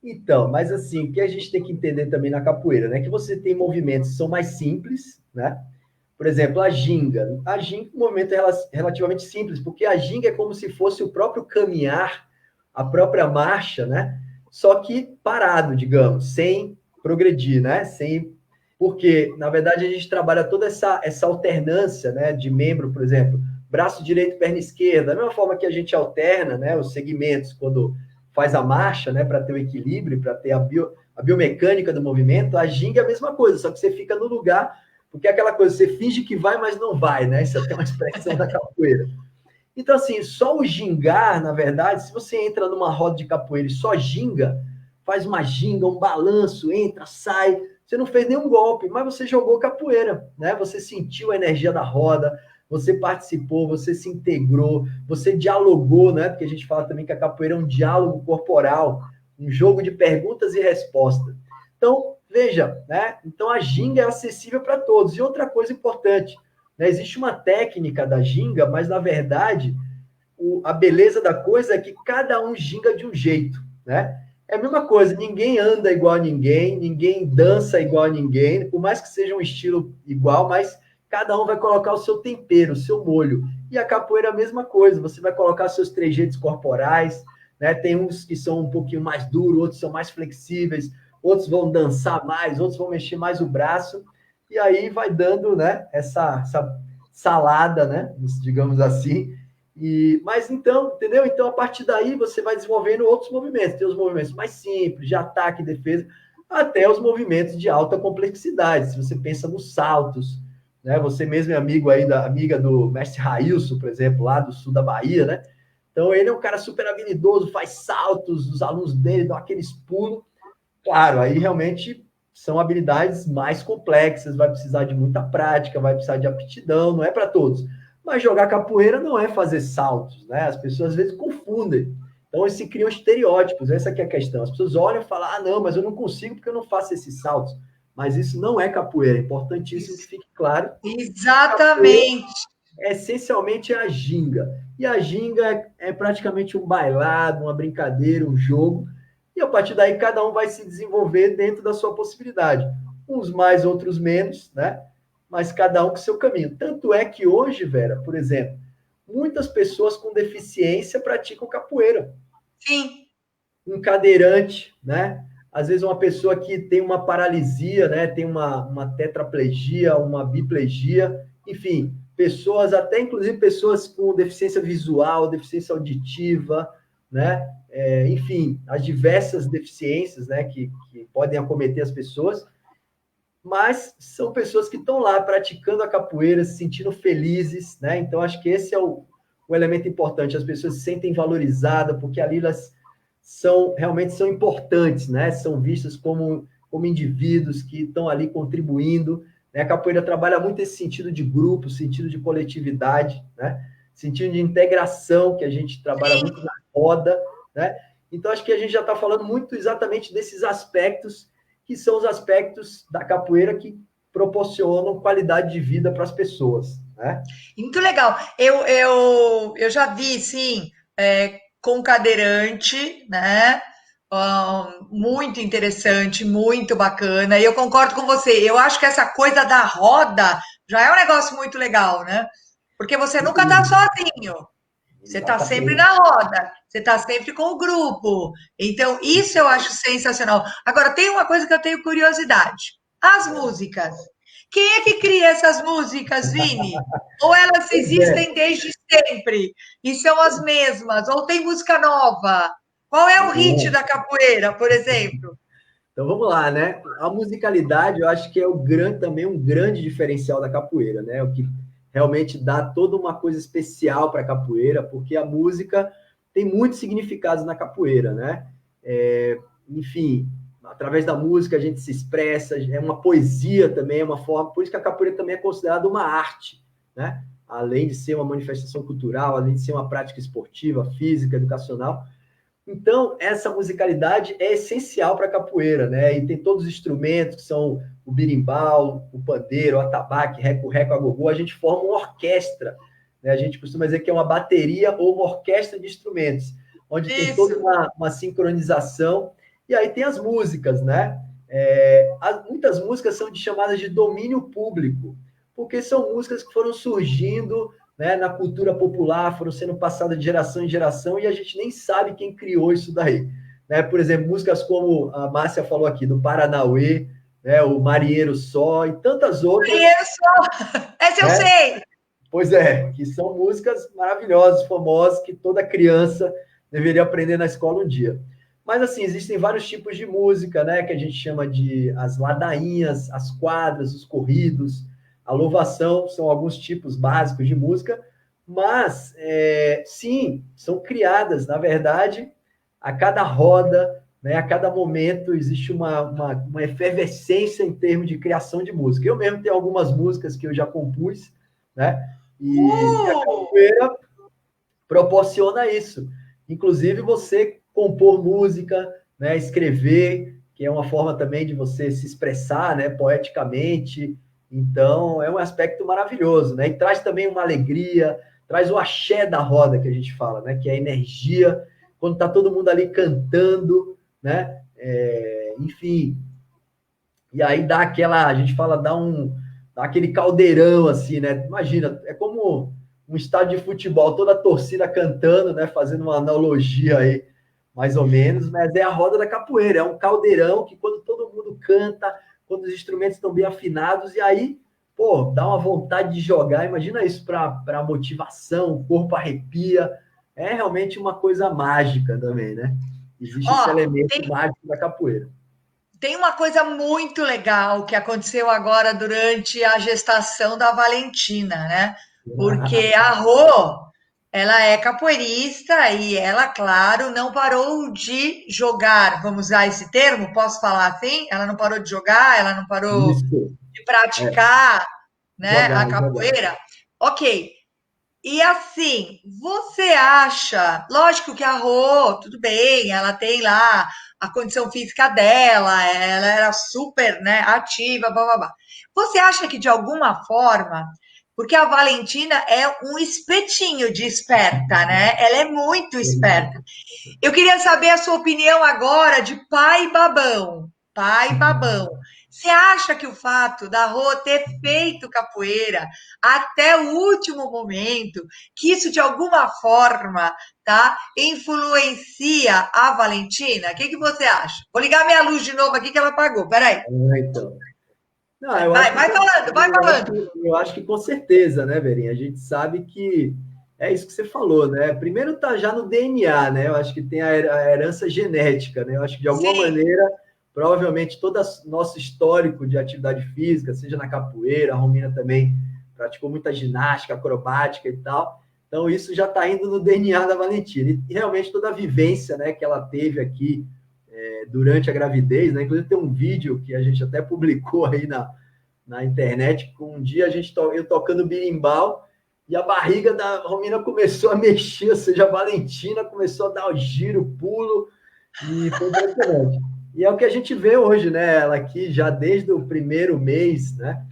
Então, mas assim, o que a gente tem que entender também na capoeira, né? Que você tem movimentos que são mais simples, né? Por exemplo, a ginga. A ginga é um movimento relativamente simples, porque a ginga é como se fosse o próprio caminhar, a própria marcha, né? Só que parado, digamos, sem progredir, né? Porque, na verdade, a gente trabalha toda essa alternância, né? De membro, por exemplo, braço direito, perna esquerda, da mesma forma que a gente alterna, né? Os segmentos quando faz a marcha, né? Para ter o equilíbrio, para ter a biomecânica do movimento, a ginga é a mesma coisa, só que você fica no lugar. Porque é aquela coisa, você finge que vai, mas não vai, né? Isso é até uma expressão da capoeira. Então, assim, só o gingar, na verdade, se você entra numa roda de capoeira e só ginga, faz uma ginga, um balanço, entra, sai, você não fez nenhum golpe, mas você jogou capoeira, né? Você sentiu a energia da roda, você participou, você se integrou, você dialogou, né? Porque a gente fala também que a capoeira é um diálogo corporal, um jogo de perguntas e respostas. Então, veja, né? Então a ginga é acessível para todos. E outra coisa importante, né? Existe uma técnica da ginga, mas na verdade a beleza da coisa é que cada um ginga de um jeito, né? É a mesma coisa, ninguém anda igual a ninguém, ninguém dança igual a ninguém, por mais que seja um estilo igual, mas cada um vai colocar o seu tempero, o seu molho. E a capoeira é a mesma coisa, você vai colocar seus trejeitos corporais, né? Tem uns que são um pouquinho mais duros, outros são mais flexíveis, outros vão dançar mais, outros vão mexer mais o braço, e aí vai dando, né, essa salada, né, digamos assim. Mas então, entendeu? Então, a partir daí, você vai desenvolvendo outros movimentos. Tem os movimentos mais simples, de ataque e defesa, até os movimentos de alta complexidade. Se você pensa nos saltos, né? Você mesmo é amiga do mestre Railson, por exemplo, lá do sul da Bahia, né? Então, ele é um cara super habilidoso, faz saltos, os alunos dele dão aqueles pulos. Claro, aí realmente são habilidades mais complexas, vai precisar de muita prática, vai precisar de aptidão, não é para todos. Mas jogar capoeira não é fazer saltos, né? As pessoas às vezes confundem. Então, se criam estereótipos, essa que é a questão. As pessoas olham e falam, ah, não, mas eu não consigo porque eu não faço esses saltos. Mas isso não é capoeira, é importantíssimo que fique claro. Exatamente. Essencialmente é a ginga. E a ginga é praticamente um bailado, uma brincadeira, um jogo. E a partir daí cada um vai se desenvolver dentro da sua possibilidade. Uns mais, outros menos, né? Mas cada um com seu caminho. Tanto é que hoje, Vera, por exemplo, muitas pessoas com deficiência praticam capoeira. Sim. Um cadeirante, né? Às vezes uma pessoa que tem uma paralisia, né? Tem uma tetraplegia, uma biplegia, enfim, pessoas, até inclusive pessoas com deficiência visual, deficiência auditiva, né? Enfim, as diversas deficiências, né? Que podem acometer as pessoas, mas são pessoas que estão lá praticando a capoeira, se sentindo felizes, né? Então, acho que esse é o elemento importante. As pessoas se sentem valorizadas, porque ali elas realmente são importantes, né? São vistas como indivíduos que estão ali contribuindo, né? A capoeira trabalha muito esse sentido de grupo, sentido de coletividade, né? Sentido de integração, que a gente trabalha Sim. muito na roda, né? Então, acho que a gente já está falando muito exatamente desses aspectos que são os aspectos da capoeira que proporcionam qualidade de vida para as pessoas, né? Muito legal. Eu já vi, sim, com cadeirante, né? Muito interessante, muito bacana. E eu concordo com você. Eu acho que essa coisa da roda já é um negócio muito legal, né? Porque você nunca tá sozinho. Você está sempre Exatamente. na roda, você está sempre com o grupo. Então, isso eu acho sensacional. Agora, tem uma coisa que eu tenho curiosidade: as músicas. Quem é que cria essas músicas, Vini? Ou elas Pois é. existem desde sempre e são as mesmas? Ou tem música nova? Qual é o hit da capoeira, por exemplo? Então vamos lá, né? A musicalidade, eu acho que é também um grande diferencial da capoeira, né? O que realmente dá toda uma coisa especial para a capoeira, porque a música tem muitos significados na capoeira, né? Enfim, através da música a gente se expressa, é uma poesia também, é uma forma, por isso que a capoeira também é considerada uma arte, né? Além de ser uma manifestação cultural, além de ser uma prática esportiva, física, educacional. Então, essa musicalidade é essencial para a capoeira, né? E tem todos os instrumentos, que são o birimbau, o pandeiro, o atabaque, reco-reco, agogô. A gente forma uma orquestra, né? A gente costuma dizer que é uma bateria ou uma orquestra de instrumentos, onde tem toda Isso. uma sincronização. E aí tem as músicas, né? Muitas músicas são chamadas de domínio público, porque são músicas que foram surgindo, né, na cultura popular, foram sendo passadas de geração em geração e a gente nem sabe quem criou isso daí. Né? Por exemplo, músicas como a Márcia falou aqui, do Paranauê, né, o Marinheiro Só e tantas outras. Conheço! Essa eu Né? sei! Pois é, que são músicas maravilhosas, famosas, que toda criança deveria aprender na escola um dia. Mas, assim, existem vários tipos de música, né, que a gente chama de as ladainhas, as quadras, os corridos, a louvação, são alguns tipos básicos de música, Mas, sim, são criadas, na verdade, a cada roda, né, a cada momento existe uma efervescência em termos de criação de música. Eu mesmo tenho algumas músicas que eu já compus, né? E a capoeira proporciona isso. Inclusive, você compor música, né, escrever, que é uma forma também de você se expressar, né, poeticamente. Então, é um aspecto maravilhoso, né? E traz também uma alegria, traz o axé da roda que a gente fala, né? Que é a energia, quando está todo mundo ali cantando, né? Enfim, e aí dá aquela, a gente fala, dá aquele caldeirão assim, né? Imagina, é como um estádio de futebol, toda a torcida cantando, né? Fazendo uma analogia aí, mais ou menos, mas é a roda da capoeira, é um caldeirão que quando todo mundo canta, quando os instrumentos estão bem afinados, e aí, pô, dá uma vontade de jogar, imagina isso para motivação, o corpo arrepia, é realmente uma coisa mágica também, né? Existe esse Ó, elemento mágico da capoeira. tem uma coisa muito legal que aconteceu agora durante a gestação da Valentina, né? Porque a Rô, ela é capoeirista e ela, claro, não parou de jogar. Vamos usar esse termo? Posso falar assim? Ela não parou de jogar, ela não parou Isso. de É, praticar, né, a jogar. capoeira. Ok. E assim, você acha, lógico que a Rô, tudo bem, ela tem lá a condição física dela, ela era super, né, ativa, blá, blá, blá. Você acha que de alguma forma, porque a Valentina é um espetinho de esperta, né? Ela é muito esperta. Eu queria saber a sua opinião agora de pai babão. Pai babão. Você acha que o fato da Rô ter feito capoeira até o último momento, que isso de alguma forma, tá, influencia a Valentina? O que que você acha? Vou ligar minha luz de novo aqui que ela apagou. Peraí. Então. Não, eu acho Vai, que vai falando, vai falando. eu acho que com certeza, né, Verinha? A gente sabe que é isso que você falou, né? Primeiro tá já no DNA, né? Eu acho que tem a herança genética, né? Eu acho que de alguma Sim, maneira, provavelmente todo nosso histórico de atividade física, seja na capoeira, a Romina também praticou muita ginástica, acrobática e tal. Então isso já está indo no DNA da Valentina. E realmente toda a vivência, né, que ela teve aqui durante a gravidez, né? Inclusive tem um vídeo que a gente até publicou aí na internet, com um dia eu tocando birimbau e a barriga da Romina começou a mexer, ou seja, a Valentina começou a dar o giro, pulo, e foi impressionante. E é o que a gente vê hoje, né? Ela aqui já desde o primeiro mês, né?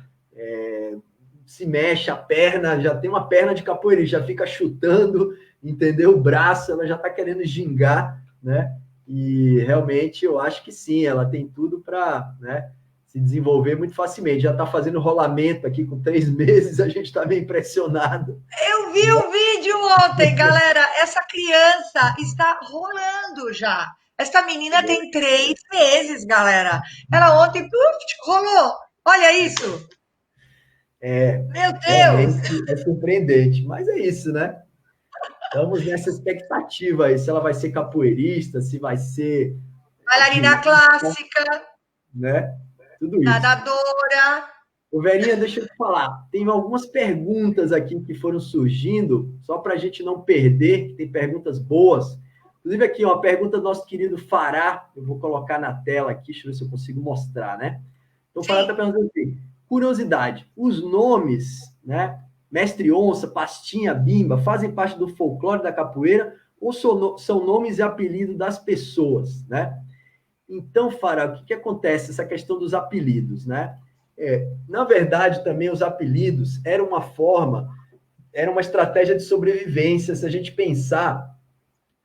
Se mexe a perna, já tem uma perna de capoeira, já fica chutando, entendeu? O braço, ela já está querendo gingar, né? E realmente eu acho que sim, ela tem tudo para, né, se desenvolver muito facilmente. Já está fazendo rolamento aqui com 3 meses, a gente está meio impressionado. eu vi um vídeo ontem, galera. Essa criança está rolando já. Essa menina tem 3 meses, galera. Ela ontem rolou. Olha isso. Meu Deus. Realmente é surpreendente, mas é isso, né? Estamos nessa expectativa aí, se ela vai ser capoeirista, se vai ser Bailarina ginasta, clássica, né? Tudo isso. nadadora. Ô, Verinha, deixa eu te falar. Tem algumas perguntas aqui que foram surgindo, só para a gente não perder, que tem perguntas boas. Inclusive, aqui, uma pergunta do nosso querido Fará. Eu vou colocar na tela aqui, deixa eu ver se eu consigo mostrar, né? Então, o Fará está Sim. perguntando assim: curiosidade, os nomes, né? Mestre Onça, Pastinha, Bimba, fazem parte do folclore da capoeira ou são nomes e apelidos das pessoas, né? Então, Fará, o que, que acontece? Essa questão dos apelidos, né? Na verdade, também os apelidos eram uma forma, era uma estratégia de sobrevivência. Se a gente pensar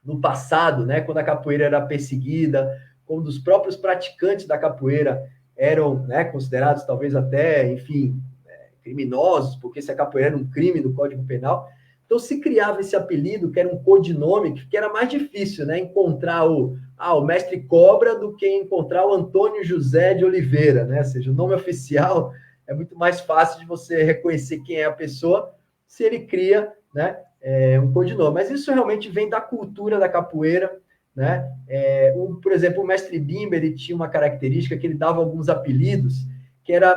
no passado, né, quando a capoeira era perseguida, quando os próprios praticantes da capoeira eram, né, considerados talvez até, enfim, criminosos, porque se a capoeira era um crime no Código Penal. Então se criava esse apelido, que era um codinome, que era mais difícil, né? Encontrar o mestre Cobra do que encontrar o Antônio José de Oliveira, né? Ou seja, o nome oficial é muito mais fácil de você reconhecer quem é a pessoa se ele cria, né, um codinome. Mas isso realmente vem da cultura da capoeira, né? Por exemplo, o mestre Bimba, ele tinha uma característica que ele dava alguns apelidos, que era,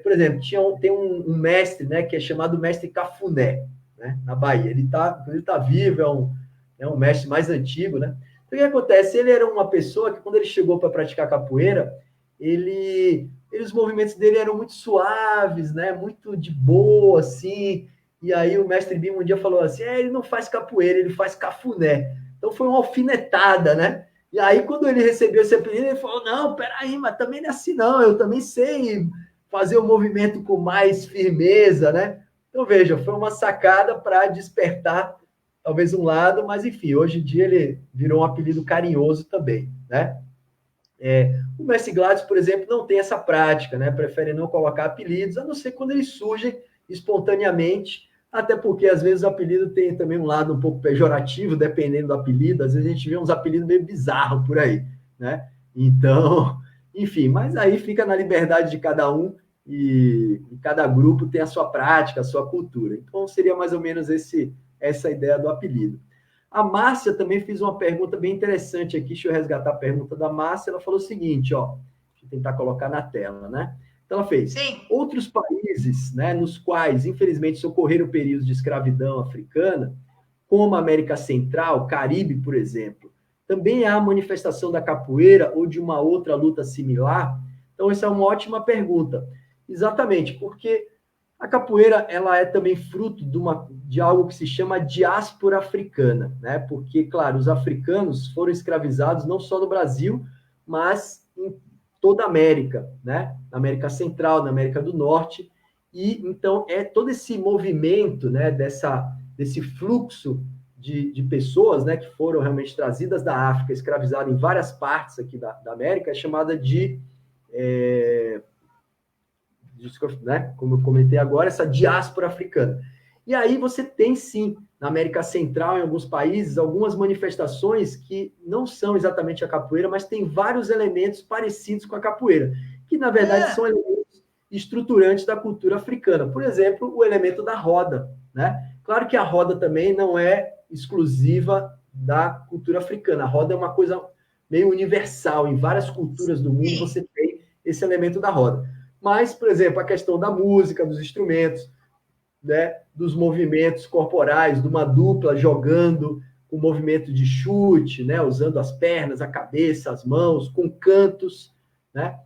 por exemplo, tem um mestre, né, que é chamado mestre Cafuné. né, na Bahia. Ele tá vivo, é um mestre mais antigo, né? Então, o que acontece? Ele era uma pessoa que, quando ele chegou para praticar capoeira, os movimentos dele eram muito suaves, né? Muito de boa, assim. E aí o mestre Bima um dia falou assim: ele não faz capoeira, ele faz cafuné. Então foi uma alfinetada, né? E aí, quando ele recebeu esse apelido, ele falou: não, peraí, mas também não é assim, não. Eu também sei fazer o movimento com mais firmeza, né? Então, veja, foi uma sacada para despertar talvez um lado, mas enfim, hoje em dia ele virou um apelido carinhoso também, né? O Messi Gladys, por exemplo, não tem essa prática, né? Prefere não colocar apelidos, a não ser quando eles surgem espontaneamente, até porque às vezes o apelido tem também um lado um pouco pejorativo, dependendo do apelido. Às vezes a gente vê uns apelidos meio bizarros por aí, né? Então, enfim, mas aí fica na liberdade de cada um e cada grupo tem a sua prática, a sua cultura. Então seria mais ou menos essa ideia do apelido. A Márcia também fez uma pergunta bem interessante aqui. Deixa eu resgatar a pergunta da Márcia. Ela falou o seguinte, ó, deixa eu tentar colocar na tela, né? Então ela fez: Sim. outros países, né, nos quais, infelizmente, ocorreram períodos de escravidão africana, como a América Central, Caribe, por exemplo, também há manifestação da capoeira ou de uma outra luta similar? Então, essa é uma ótima pergunta. Exatamente, porque a capoeira ela é também fruto de algo que se chama diáspora africana, né? Porque, claro, os africanos foram escravizados não só no Brasil, mas em toda a América, né? Na América Central, na América do Norte. E então é todo esse movimento, né? Desse fluxo de pessoas, né? Que foram realmente trazidas da África, escravizadas em várias partes aqui da América, é chamada de né, como eu comentei agora, essa diáspora africana. E aí você tem, sim, na América Central, em alguns países, algumas manifestações que não são exatamente a capoeira, mas tem vários elementos parecidos com a capoeira, que, na verdade, são elementos estruturantes da cultura africana. Por exemplo, o elemento da roda, né? Claro que a roda também não é exclusiva da cultura africana. A roda é uma coisa meio universal. Em várias culturas do mundo você tem esse elemento da roda. Mas, por exemplo, a questão da música, dos instrumentos, né, dos movimentos corporais, de uma dupla jogando com movimento de chute, né, usando as pernas, a cabeça, as mãos, com cantos, né?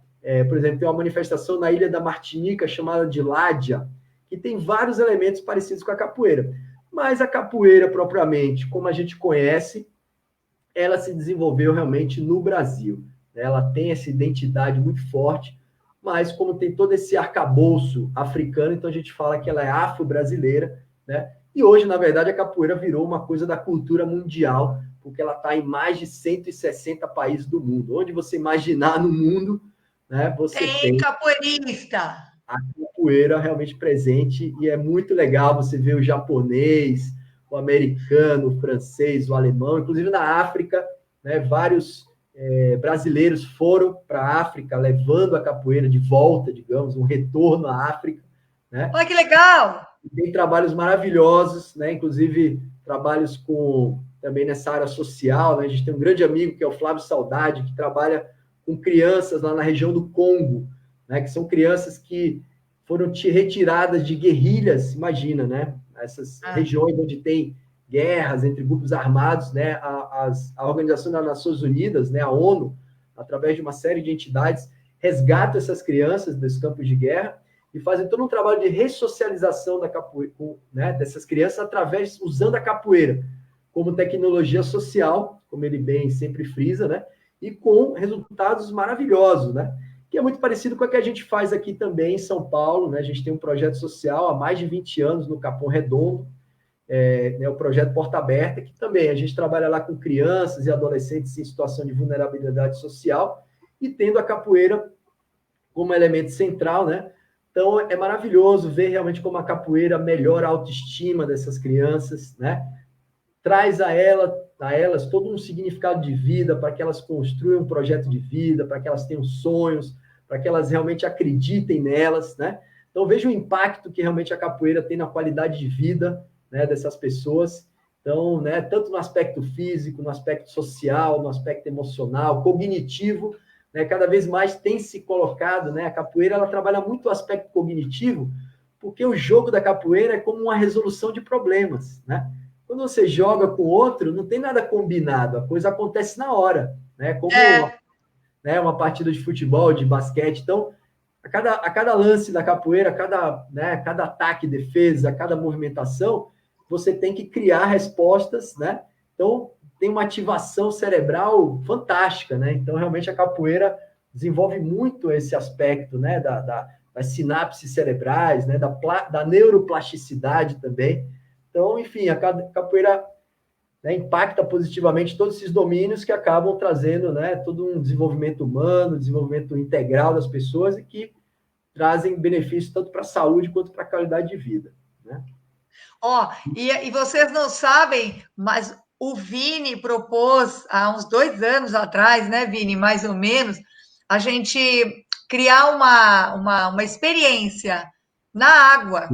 Por exemplo, tem uma manifestação na ilha da Martinica chamada de Ládia, que tem vários elementos parecidos com a capoeira. Mas a capoeira, propriamente, como a gente conhece, ela se desenvolveu realmente no Brasil. Ela tem essa identidade muito forte, mas como tem todo esse arcabouço africano, então a gente fala que ela é afro-brasileira, né? E hoje, na verdade, a capoeira virou uma coisa da cultura mundial, porque ela está em mais de 160 países do mundo. Onde você imaginar no mundo, né, você Tem tem capoeirista. a capoeira realmente presente, e é muito legal você ver o japonês, o americano, o francês, o alemão, inclusive na África, né, vários brasileiros foram para a África levando a capoeira de volta, digamos, um retorno à África, né? Olha que legal! Tem trabalhos maravilhosos, né? Inclusive trabalhos também nessa área social, né? A gente tem um grande amigo que é o Flávio Saudade, que trabalha com crianças lá na região do Congo, né? Que são crianças que foram retiradas de guerrilhas, imagina, né? Essas regiões onde tem guerras entre grupos armados, né? A Organização das Nações Unidas, né? A ONU, através de uma série de entidades, resgata essas crianças dos campos de guerra e fazem todo um trabalho de ressocialização da capoeira, né, dessas crianças usando a capoeira como tecnologia social, como ele bem sempre frisa, né, e com resultados maravilhosos, né, que é muito parecido com o que a gente faz aqui também em São Paulo, né, a gente tem um projeto social há mais de 20 anos no Capão Redondo, né, o projeto Porta Aberta, que também a gente trabalha lá com crianças e adolescentes em situação de vulnerabilidade social e tendo a capoeira como elemento central, né? Então, é maravilhoso ver realmente como a capoeira melhora a autoestima dessas crianças, né? Traz a elas todo um significado de vida para que elas construam um projeto de vida, para que elas tenham sonhos, para que elas realmente acreditem nelas, né? Então, veja o impacto que realmente a capoeira tem na qualidade de vida, né, dessas pessoas. Então, né, tanto no aspecto físico, no aspecto social, no aspecto emocional, cognitivo, né, cada vez mais tem se colocado, né, a capoeira ela trabalha muito o aspecto cognitivo, Porque o jogo da capoeira é como uma resolução de problemas, né? Quando você joga com outro, não tem nada combinado, a coisa acontece na hora, né? Como, É. né, uma partida de futebol, de basquete. Então, a cada lance da capoeira, cada ataque, defesa, cada movimentação, você tem que criar respostas, né? Então, tem uma ativação cerebral fantástica, né? Então, realmente, a capoeira desenvolve muito esse aspecto, né? Das sinapses cerebrais, né? Da neuroplasticidade também. Então, enfim, a capoeira, né, impacta positivamente todos esses domínios que acabam trazendo, né, todo um desenvolvimento humano, desenvolvimento integral das pessoas e que trazem benefícios tanto para a saúde quanto para a qualidade de vida, né? Ó, e vocês não sabem, mas o Vini propôs há uns 2 anos atrás, né, Vini, mais ou menos, a gente criar uma experiência na água.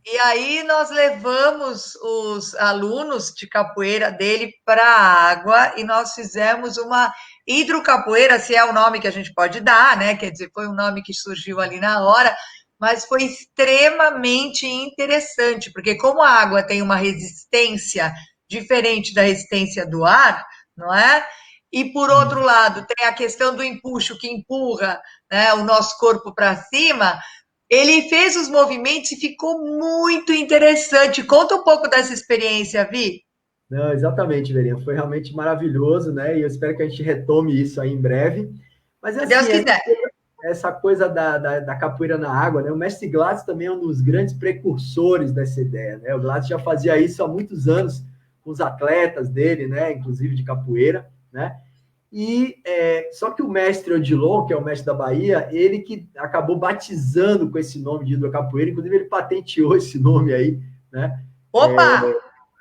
E aí nós levamos os alunos de capoeira dele para a água e nós fizemos uma hidrocapoeira, se é o nome que a gente pode dar, né? Quer dizer, foi um nome que surgiu ali na hora, mas foi extremamente interessante, porque como a água tem uma resistência diferente da resistência do ar, não é? E por outro lado, tem a questão do empuxo que empurra, né, o nosso corpo para cima. Ele fez os movimentos e ficou muito interessante. Conta um pouco dessa experiência, Vi. Não, exatamente, Verinha. Foi realmente maravilhoso, né? E eu espero que a gente retome isso aí em breve. Mas é Se Deus assim, quiser. essa coisa da capoeira na água, né? O mestre Gladys também é um dos grandes precursores dessa ideia, né? O Gladys já fazia isso há muitos anos com os atletas dele, né? Inclusive de capoeira, né? Só que o mestre Odilon, que é o mestre da Bahia, ele que acabou batizando com esse nome de hidrocapoeira, inclusive ele patenteou esse nome aí, né? Opa!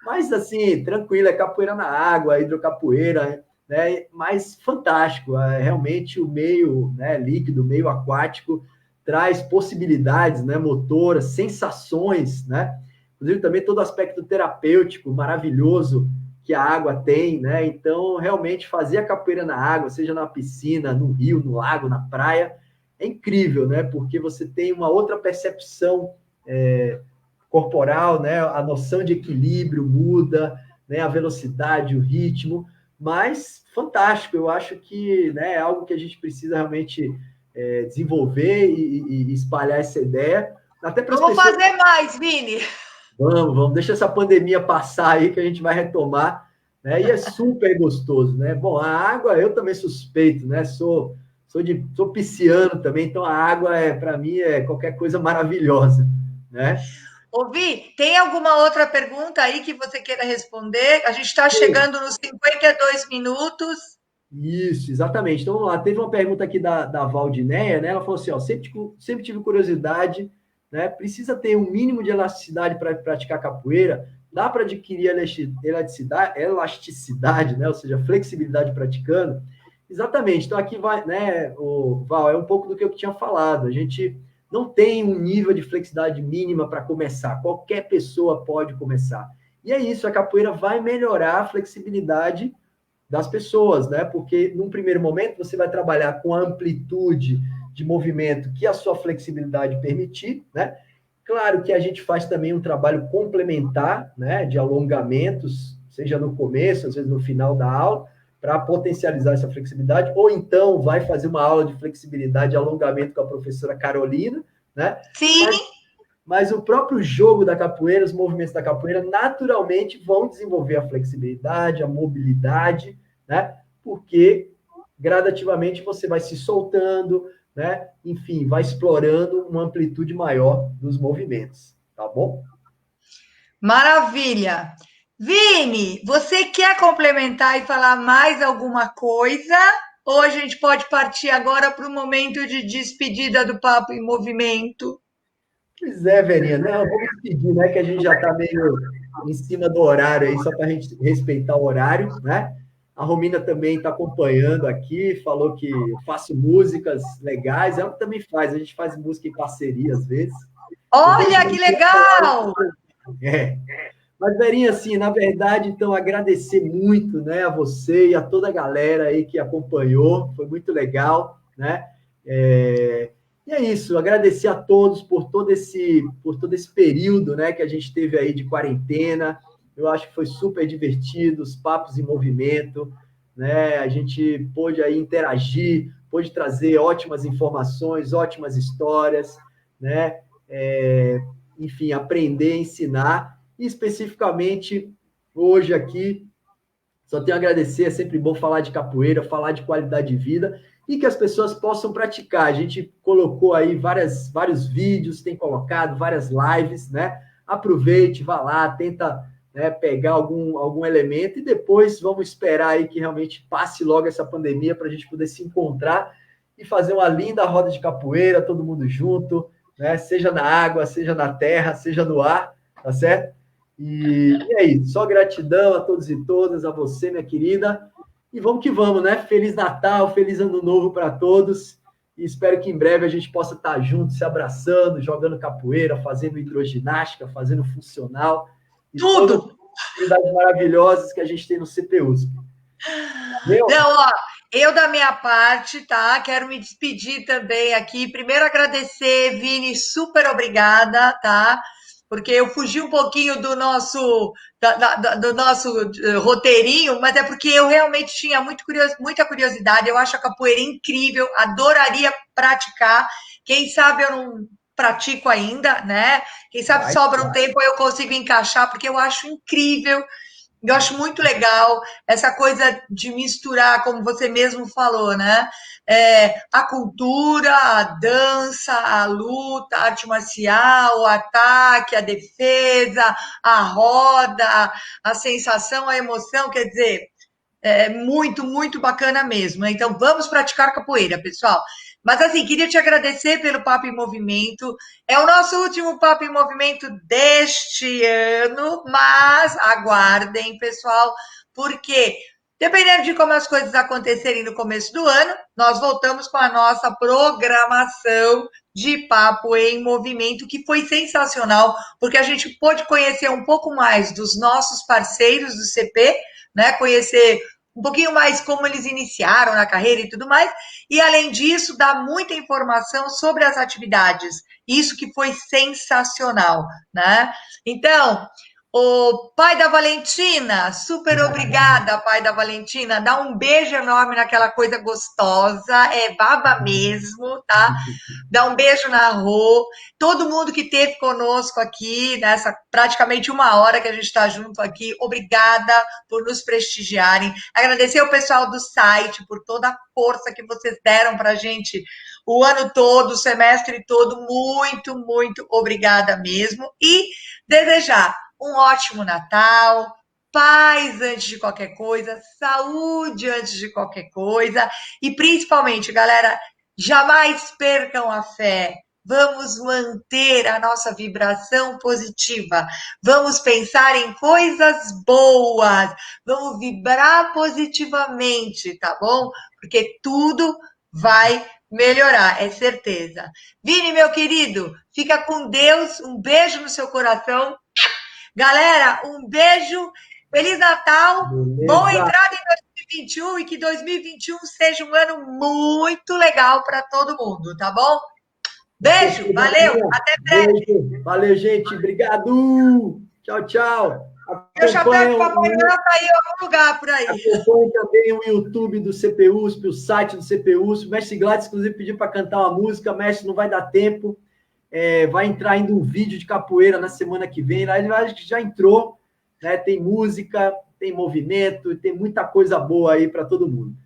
Mas assim, tranquilo, é capoeira na água, hidrocapoeira, né? Mas fantástico, realmente o meio, né, líquido, o meio aquático traz possibilidades, né, motoras, sensações, né? Inclusive também todo aspecto terapêutico maravilhoso que a água tem, né? Então, realmente fazer a capoeira na água, seja na piscina, no rio, no lago, na praia, é incrível, né? Porque você tem uma outra percepção corporal, né? A noção de equilíbrio muda, né? A velocidade, o ritmo, mas fantástico. Eu acho que, né, é algo que a gente precisa realmente desenvolver e espalhar essa ideia, até para as Vamos pessoas. fazer mais, Vini. Vamos, deixa essa pandemia passar aí que a gente vai retomar, né? E é super gostoso, né? Bom, a água eu também suspeito, né? Sou pisciano também, então a água para mim é qualquer coisa maravilhosa, né? Ouvi, tem alguma outra pergunta aí que você queira responder? A gente está chegando nos 52 minutos. Isso, exatamente. Então, vamos lá. Teve uma pergunta aqui da Valdineia, né? Ela falou assim, ó, sempre tive curiosidade, né? Precisa ter um mínimo de elasticidade para praticar capoeira? Dá para adquirir elasticidade, né? Ou seja, flexibilidade praticando? Exatamente. Então, aqui vai, né, o Val, é um pouco do que eu tinha falado. A gente não tem um nível de flexibilidade mínima para começar. Qualquer pessoa pode começar. E é isso, a capoeira vai melhorar a flexibilidade das pessoas, né? Porque num primeiro momento você vai trabalhar com a amplitude de movimento que a sua flexibilidade permitir, né? Claro que a gente faz também um trabalho complementar, né, de alongamentos, seja no começo, às vezes no final da aula, para potencializar essa flexibilidade, ou então vai fazer uma aula de flexibilidade e alongamento com a professora Carolina, né? Sim, Mas o próprio jogo da capoeira, os movimentos da capoeira, naturalmente vão desenvolver a flexibilidade, a mobilidade, né? Porque gradativamente você vai se soltando, né? Enfim, vai explorando uma amplitude maior dos movimentos, tá bom? maravilha. Vini, você quer complementar e falar mais alguma coisa? Ou a gente pode partir agora para o momento de despedida do Papo em Movimento? Pois é, Verinha, não, vamos pedir, né? Que a gente já está meio em cima do horário aí, só para a gente respeitar o horário, né? A Romina também está acompanhando aqui, falou que eu faço músicas legais, ela também faz, a gente faz música em parceria às vezes. Eu deixo Olha que legal! é. Mas, Verinha, assim, na verdade, então, agradecer muito, né, a você e a toda a galera aí que acompanhou, foi muito legal, né? É, E é isso, agradecer a todos por todo esse período, né, que a gente teve aí de quarentena. Eu acho que foi super divertido, os papos em movimento, né? A gente pôde aí interagir, pôde trazer ótimas informações, ótimas histórias, né? Enfim, aprender, ensinar, e especificamente hoje aqui só tenho a agradecer, é sempre bom falar de capoeira, falar de qualidade de vida e que as pessoas possam praticar. A gente colocou aí vários vídeos, tem colocado várias lives, né? Aproveite, vá lá, tenta, né, pegar algum elemento e depois vamos esperar aí que realmente passe logo essa pandemia para a gente poder se encontrar e fazer uma linda roda de capoeira, todo mundo junto, né? Seja na água, seja na terra, seja no ar, tá certo? E é isso, só gratidão a todos e todas, a você, minha querida. E vamos que vamos, né? Feliz Natal, feliz Ano Novo para todos. E espero que em breve a gente possa estar junto, se abraçando, jogando capoeira, fazendo hidroginástica, fazendo funcional e todas as Tudo! atividades maravilhosas que a gente tem no CPUSP. Valeu? Não, ó, eu da minha parte, tá? Quero me despedir também aqui. Primeiro agradecer, Vini, super obrigada, tá? Porque eu fugi um pouquinho do nosso do nosso roteirinho, mas é porque eu realmente tinha muita curiosidade. Eu acho a capoeira incrível, adoraria praticar. Quem sabe eu não pratico ainda, né? Quem sabe Vai, sobra um vai. tempo eu consigo encaixar, porque eu acho incrível. Eu acho muito legal essa coisa de misturar, como você mesmo falou, né? A cultura, a dança, a luta, a arte marcial, o ataque, a defesa, a roda, a sensação, a emoção, quer dizer, é muito, muito bacana mesmo. Então, vamos praticar capoeira, pessoal. Mas, assim, queria te agradecer pelo Papo em Movimento. É o nosso último Papo em Movimento deste ano, mas aguardem, pessoal, porque dependendo de como as coisas acontecerem no começo do ano, nós voltamos com a nossa programação de Papo em Movimento, que foi sensacional, porque a gente pôde conhecer um pouco mais dos nossos parceiros do CP, né? Conhecer um pouquinho mais como eles iniciaram na carreira e tudo mais, e além disso, dá muita informação sobre as atividades. Isso que foi sensacional, né? Então, o pai da Valentina, super obrigada, pai da Valentina. Dá um beijo enorme naquela coisa gostosa, é baba mesmo, tá? Dá um beijo na Rô, todo mundo que esteve conosco aqui, nessa praticamente uma hora que a gente está junto aqui, obrigada por nos prestigiarem. Agradecer ao pessoal do site por toda a força que vocês deram para a gente o ano todo, o semestre todo. Muito, muito obrigada mesmo. E desejar um ótimo Natal, paz antes de qualquer coisa, saúde antes de qualquer coisa e principalmente, galera, jamais percam a fé. Vamos manter a nossa vibração positiva. Vamos pensar em coisas boas. Vamos vibrar positivamente, tá bom? Porque tudo vai melhorar, é certeza. Vini, meu querido, fica com Deus. Um beijo no seu coração. Galera, um beijo. Feliz Natal. Boa Beleza? entrada em 2021 e que 2021 seja um ano muito legal para todo mundo, tá bom? Com Beijo, certeza, valeu, Maria. até breve. Beijo. Valeu, gente. Obrigado. Tchau, tchau. Meu chapéu de Acompanha Papai Noel tá aí em algum lugar por aí. Acompanhe também o YouTube do CPUSP, o site do CPUSP. O mestre Gladys, inclusive, pediu para cantar uma música. Mestre, não vai dar tempo. Vai entrar ainda um vídeo de capoeira na semana que vem. Lá ele já entrou, né? Tem música, tem movimento, tem muita coisa boa aí para todo mundo.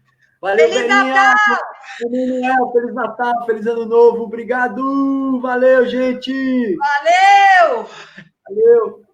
Valeu, Feliz Verinha! Natal! Feliz Natal, feliz Ano Novo. Obrigado! Valeu, gente! Valeu! Valeu!